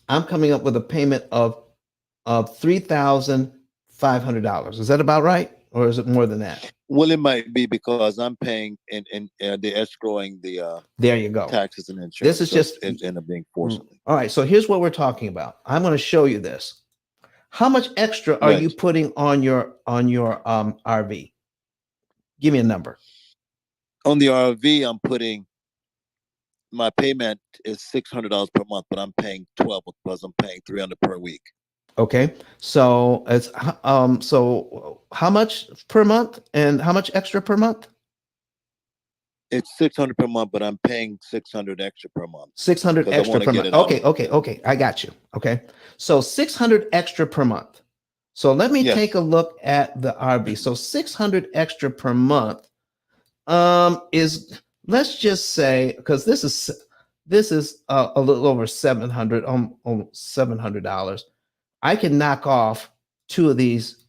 Speaker 1: I'm coming up with a payment of $3,500. Is that about right? Or is it more than that?
Speaker 5: Well, it might be because I'm paying and they're escrowing the
Speaker 1: There you go.
Speaker 5: taxes and insurance.
Speaker 1: This is
Speaker 5: so
Speaker 1: just
Speaker 5: it end up being forcibly.
Speaker 1: All right. So here's what we're talking about. I'm going to show you this. How much extra are you putting on your RV? Give me a number.
Speaker 5: On the RV, I'm putting, my payment is $600 per month, but I'm paying 12 because I'm paying $300 per week.
Speaker 1: Okay. So it's so how much per month and how much extra per month?
Speaker 5: It's $600 per month, but I'm paying $600 extra per month.
Speaker 1: 600 extra per month. Okay. I got you. Okay. So 600 extra per month. So let me take a look at the RV. So 600 extra per month is, let's just say, because this is a little over $700, almost $700. I can knock off 2 of these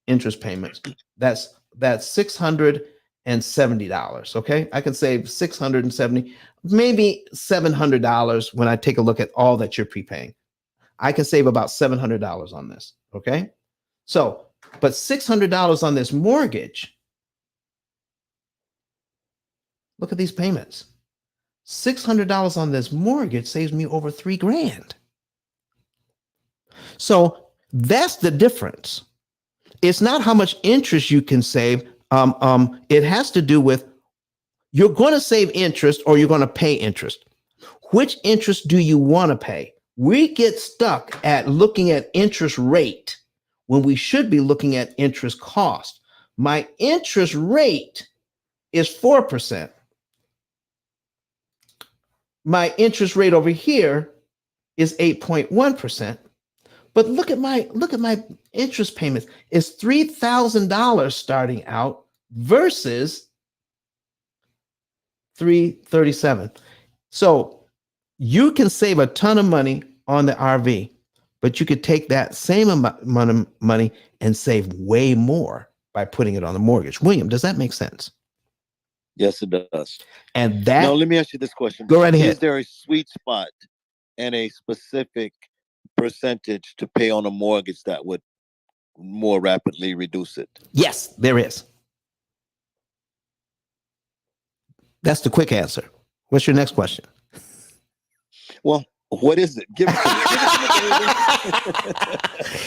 Speaker 1: interest payments. That's $670. Okay. I can save 670, maybe $700 when I take a look at all that you're prepaying. I can save about $700 on this. Okay. So, but $600 on this mortgage, look at these payments. $600 on this mortgage saves me over $3,000. So that's the difference. It's not how much interest you can save. It has to do with you're going to save interest or you're going to pay interest. Which interest do you want to pay? We get stuck at looking at interest rate when we should be looking at interest cost. My interest rate is 4%. My interest rate over here is 8.1%. But look at my interest payments. It's $3,000 starting out versus $337. So you can save a ton of money on the RV, but you could take that same amount of money and save way more by putting it on the mortgage. William, does that make sense?
Speaker 5: Yes, it does.
Speaker 1: And that.
Speaker 5: Now, let me ask you this question.
Speaker 1: Go right ahead.
Speaker 5: Is there a sweet spot and a specific percentage to pay on a mortgage that would more rapidly reduce it?
Speaker 1: Yes, there is. That's the quick answer. What's your next question?
Speaker 5: Well, what is it? Give it to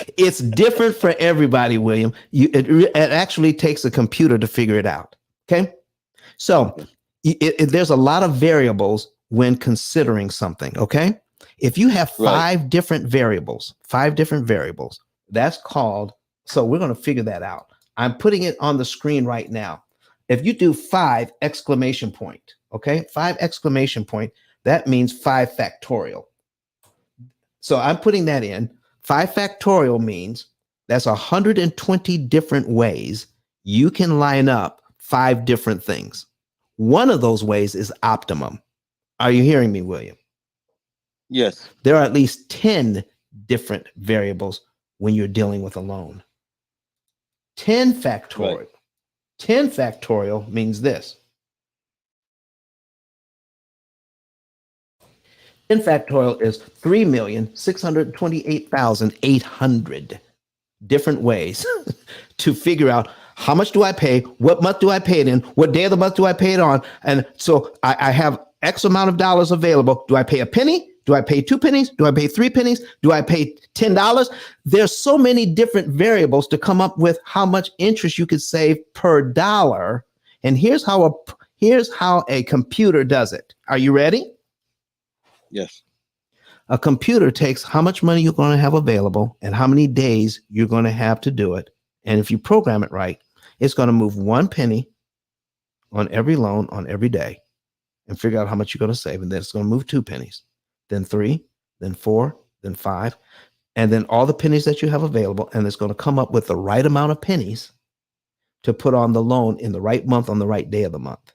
Speaker 5: me.
Speaker 1: It's different for everybody, William. It actually takes a computer to figure it out. Okay. So there's a lot of variables when considering something. Okay. If you have five different variables, that's called, so we're going to figure that out. I'm putting it on the screen right now. If you do 5 exclamation point, okay, 5 exclamation point, that means 5 factorial. So I'm putting that in. 5 factorial means that's 120 different ways you can line up 5 different things. One of those ways is optimum. Are you hearing me, William?
Speaker 5: Yes.
Speaker 1: There are at least 10 different variables when you're dealing with a loan. 10 factorial. Right. 10 factorial means this. 10 factorial is 3,628,800 different ways to figure out how much do I pay, what month do I pay it in, what day of the month do I pay it on. And so I have X amount of dollars available. Do I pay a penny? Do I pay 2 pennies? Do I pay 3 pennies? Do I pay $10? There's so many different variables to come up with how much interest you could save per dollar. And here's how a computer does it. Are you ready?
Speaker 5: Yes.
Speaker 1: A computer takes how much money you're going to have available and how many days you're going to have to do it. And if you program it right, it's going to move 1 penny on every loan on every day and figure out how much you're going to save. And then it's going to move 2 pennies, then 3, then 4, then 5, and then all the pennies that you have available. And it's going to come up with the right amount of pennies to put on the loan in the right month on the right day of the month.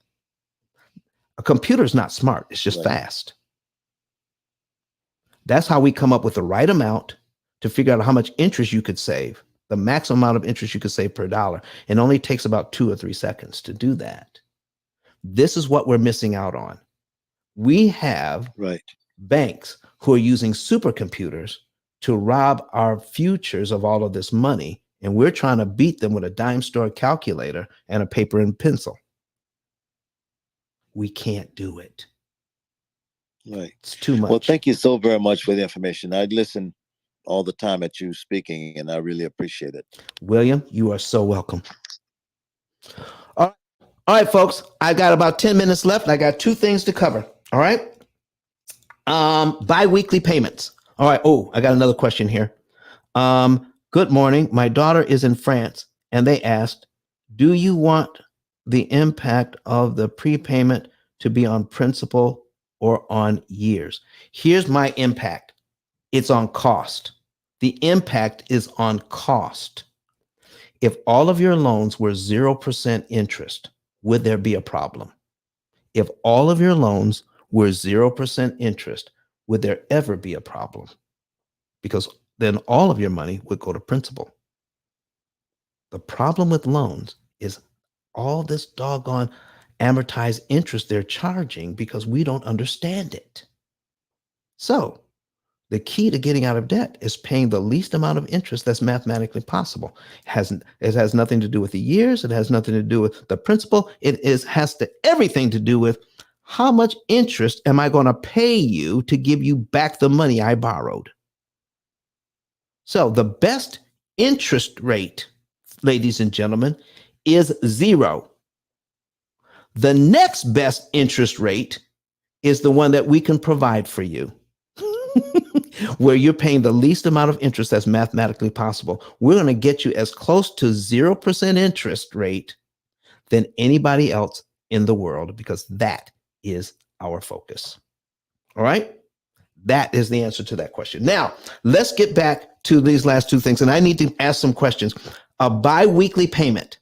Speaker 1: A computer is not smart. It's just fast. That's how we come up with the right amount to figure out how much interest you could save, the maximum amount of interest you could save per dollar. It only takes about 2 or 3 seconds to do that. This is what we're missing out on. We have banks who are using supercomputers to rob our futures of all of this money, and we're trying to beat them with a dime store calculator and a paper and pencil. We can't do it.
Speaker 5: Right.
Speaker 1: It's too much.
Speaker 5: Well, thank you so very much for the information. I listen all the time at you speaking, and I really appreciate it.
Speaker 1: William, you are so welcome. All right, folks. I got about 10 minutes left. I got 2 things to cover. All right. Bi-weekly payments. All right. Oh, I got another question here. Good morning. My daughter is in France, and they asked, do you want the impact of the prepayment to be on principal or on years? Here's my impact. It's on cost. The impact is on cost. If all of your loans were 0% interest, would there be a problem? If all of your loans were 0% interest, would there ever be a problem? Because then all of your money would go to principal. The problem with loans is all this doggone amortized interest they're charging because we don't understand it. So The key to getting out of debt is paying the least amount of interest that's mathematically possible. It has nothing to do with the years. It has nothing to do with the principal. Has everything to do with how much interest am I going to pay you to give you back the money I borrowed? So the best interest rate, ladies and gentlemen, is 0. The next best interest rate is the one that we can provide for you, where you're paying the least amount of interest that's mathematically possible. We're going to get you as close to 0% interest rate than anybody else in the world, because that is our focus. All right? That is the answer to that question. Now, let's get back to these last two things. And I need to ask some questions. A biweekly payment.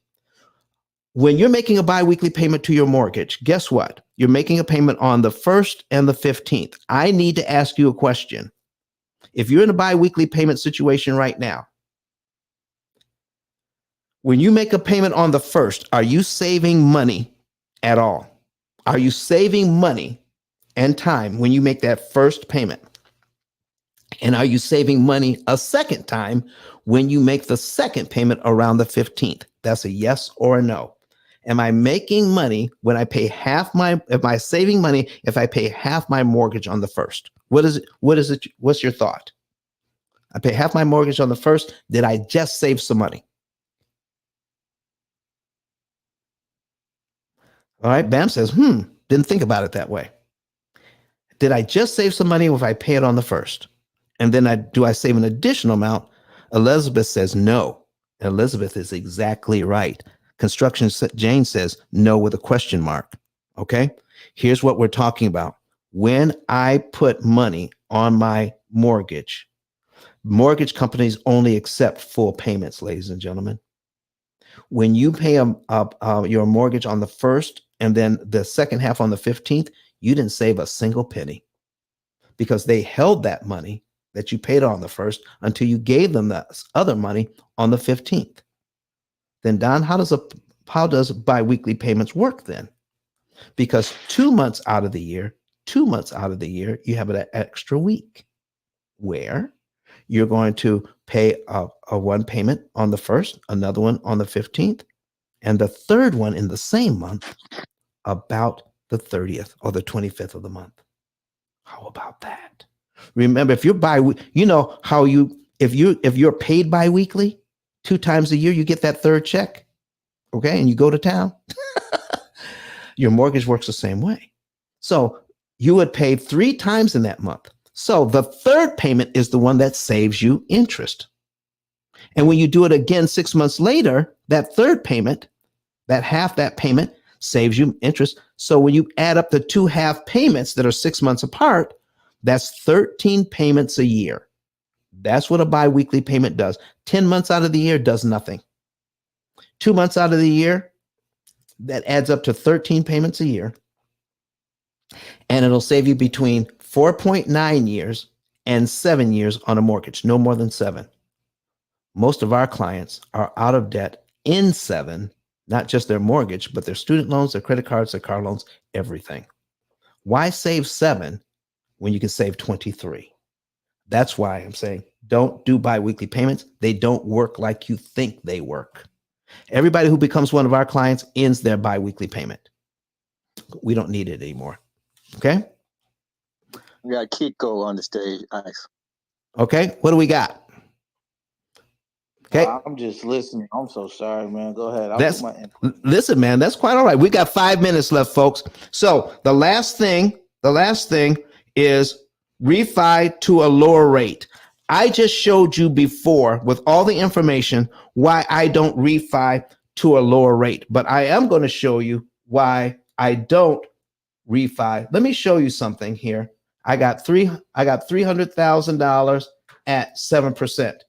Speaker 1: When you're making a biweekly payment to your mortgage, guess what? You're making a payment on the 1st and the 15th. I need to ask you a question. If you're in a biweekly payment situation right now, when you make a payment on the 1st, are you saving money at all? Are you saving money and time when you make that first payment? And are you saving money a second time when you make the second payment around the 15th? That's a yes or a no. Am I making money when I pay am I saving money if I pay half my mortgage on the 1st? What is it? What's your thought? I pay half my mortgage on the 1st. Did I just save some money? All right. Bam says, didn't think about it that way. Did I just save some money if I pay it on the 1st? And then do I save an additional amount? Elizabeth says no. Elizabeth is exactly right. Construction Jane says no with a question mark. Okay. Here's what we're talking about. When I put money on my mortgage Mortgage companies only accept full payments, ladies and gentlemen. When you pay your mortgage on the 1st and then the second half on the 15th, you didn't save a single penny, because they held that money that you paid on the 1st until you gave them the other money on the 15th. Then, Don, how does biweekly payments work then? Because 2 months out of the year, you have an extra week where you're going to pay a one payment on the 1st, another one on the 15th, and the third one in the same month about the 30th or the 25th of the month. How about that? Remember, if you're if you're paid biweekly, 2 times a year, you get that third check, okay, and you go to town. Your mortgage works the same way. So you would pay 3 times in that month. So the third payment is the one that saves you interest. And when you do it again 6 months later, that third payment, that payment saves you interest. So when you add up the 2 half payments that are 6 months apart, that's 13 payments a year. That's what a biweekly payment does. 10 months out of the year does nothing. 2 months out of the year, that adds up to 13 payments a year. And it'll save you between 4.9 years and 7 years on a mortgage, no more than 7. Most of our clients are out of debt in 7, not just their mortgage, but their student loans, their credit cards, their car loans, everything. Why save 7 when you can save 23? That's why I'm saying don't do biweekly payments. They don't work like you think they work. Everybody who becomes one of our clients ends their biweekly payment. We don't need it anymore. Okay?
Speaker 3: We got Kiko on the stage. Nice.
Speaker 1: Okay, what do we got? Okay.
Speaker 6: I'm just listening. I'm so sorry, man. Go ahead.
Speaker 1: Listen, man, that's quite all right. We got 5 minutes left, folks. So the last thing is refi to a lower rate. I just showed you before with all the information why I don't refi to a lower rate, but I am going to show you why I don't refi. Let me show you something here. I got $300,000 at 7%.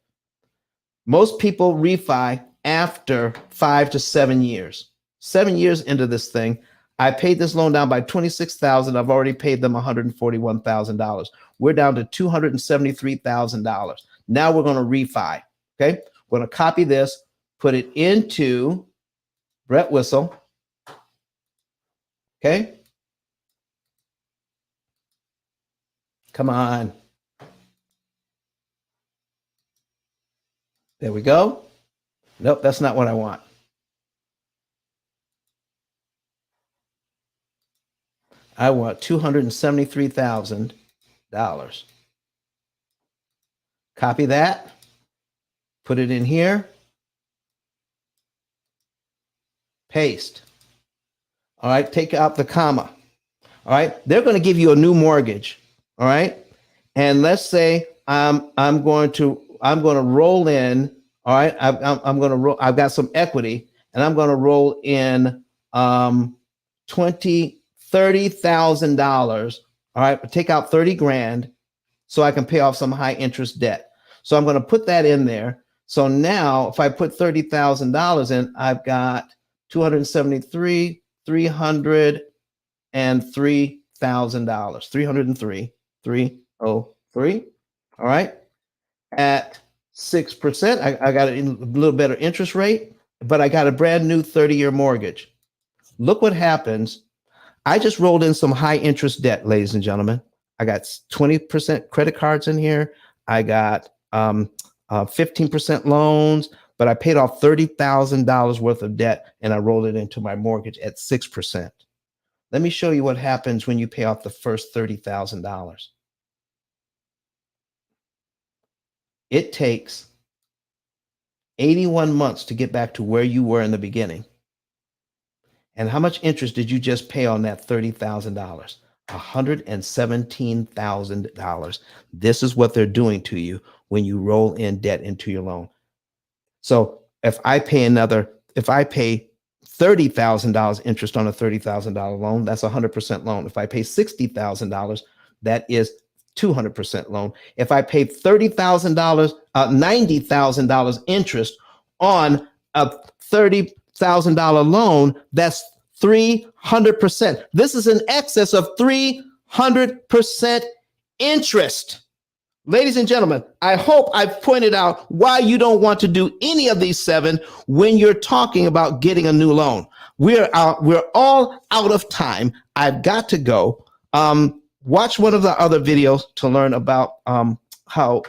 Speaker 1: Most people refi after 5 to 7 years. 7 years into this thing, I paid this loan down by $26,000. I've already paid them $141,000. We're down to $273,000. Now we're going to refi. Okay, we're going to copy this, put it into Brett Whistle. Okay, come on. There we go. Nope, that's not what I want. I want $273,000. Copy that, put it in here, paste. All right, take out the comma. All right, they're going to give you a new mortgage. All right, and let's say I'm going to roll in. All right, I'm going to roll. I've got some equity, and I'm going to roll in $30,000. All right, take out 30 grand so I can pay off some high interest debt. So I'm going to put that in there. So now if I put $30,000 in, I've got 273, $303,000, $303,303. All right. At 6%, I got a little better interest rate, but I got a brand new 30-year mortgage. Look what happens. I just rolled in some high interest debt, ladies and gentlemen. I got 20% credit cards in here. I got 15% loans, but I paid off $30,000 worth of debt and I rolled it into my mortgage at 6%. Let me show you what happens when you pay off the first $30,000. It takes 81 months to get back to where you were in the beginning. And how much interest did you just pay on that $30,000? $117,000. This is what they're doing to you when you roll in debt into your loan. So if I pay $30,000 interest on a $30,000 loan, that's a 100% loan. If I pay $60,000, that is 200% loan. If I pay $30,000, $90,000 interest on a $30,000 loan, that's 300%. This is in excess of 300% interest. Ladies and gentlemen, I hope I've pointed out why you don't want to do any of these 7 when you're talking about getting a new loan. We're all out of time. I've got to go. Watch one of the other videos to learn about how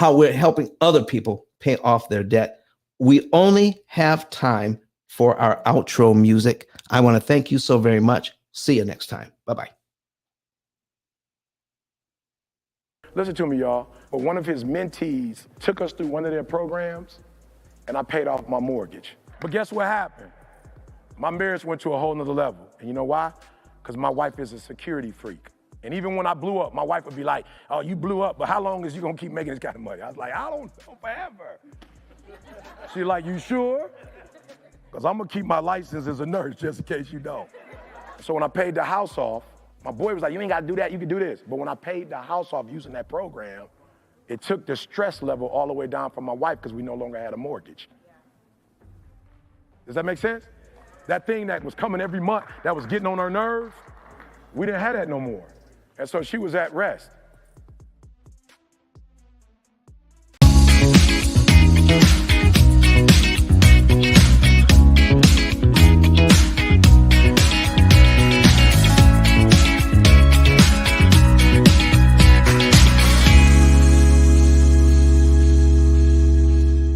Speaker 1: we're helping other people pay off their debt. We only have time for our outro music. I want to thank you so very much. See you next time. Bye-bye.
Speaker 7: Listen to me, y'all. But one of his mentees took us through one of their programs, and I paid off my mortgage. But guess what happened? My marriage went to a whole nother level. And you know why? Because my wife is a security freak. And even when I blew up, my wife would be like, oh, you blew up, but how long is you gonna keep making this kind of money? I was like, I don't know, forever. She's like, you sure? Because I'm gonna keep my license as a nurse just in case you don't. So when I paid the house off, my boy was like, you ain't gotta do that, you can do this. But when I paid the house off using that program, it took the stress level all the way down for my wife because we no longer had a mortgage. Does that make sense? That thing that was coming every month, that was getting on her nerves, we didn't have that no more. And so she was at rest.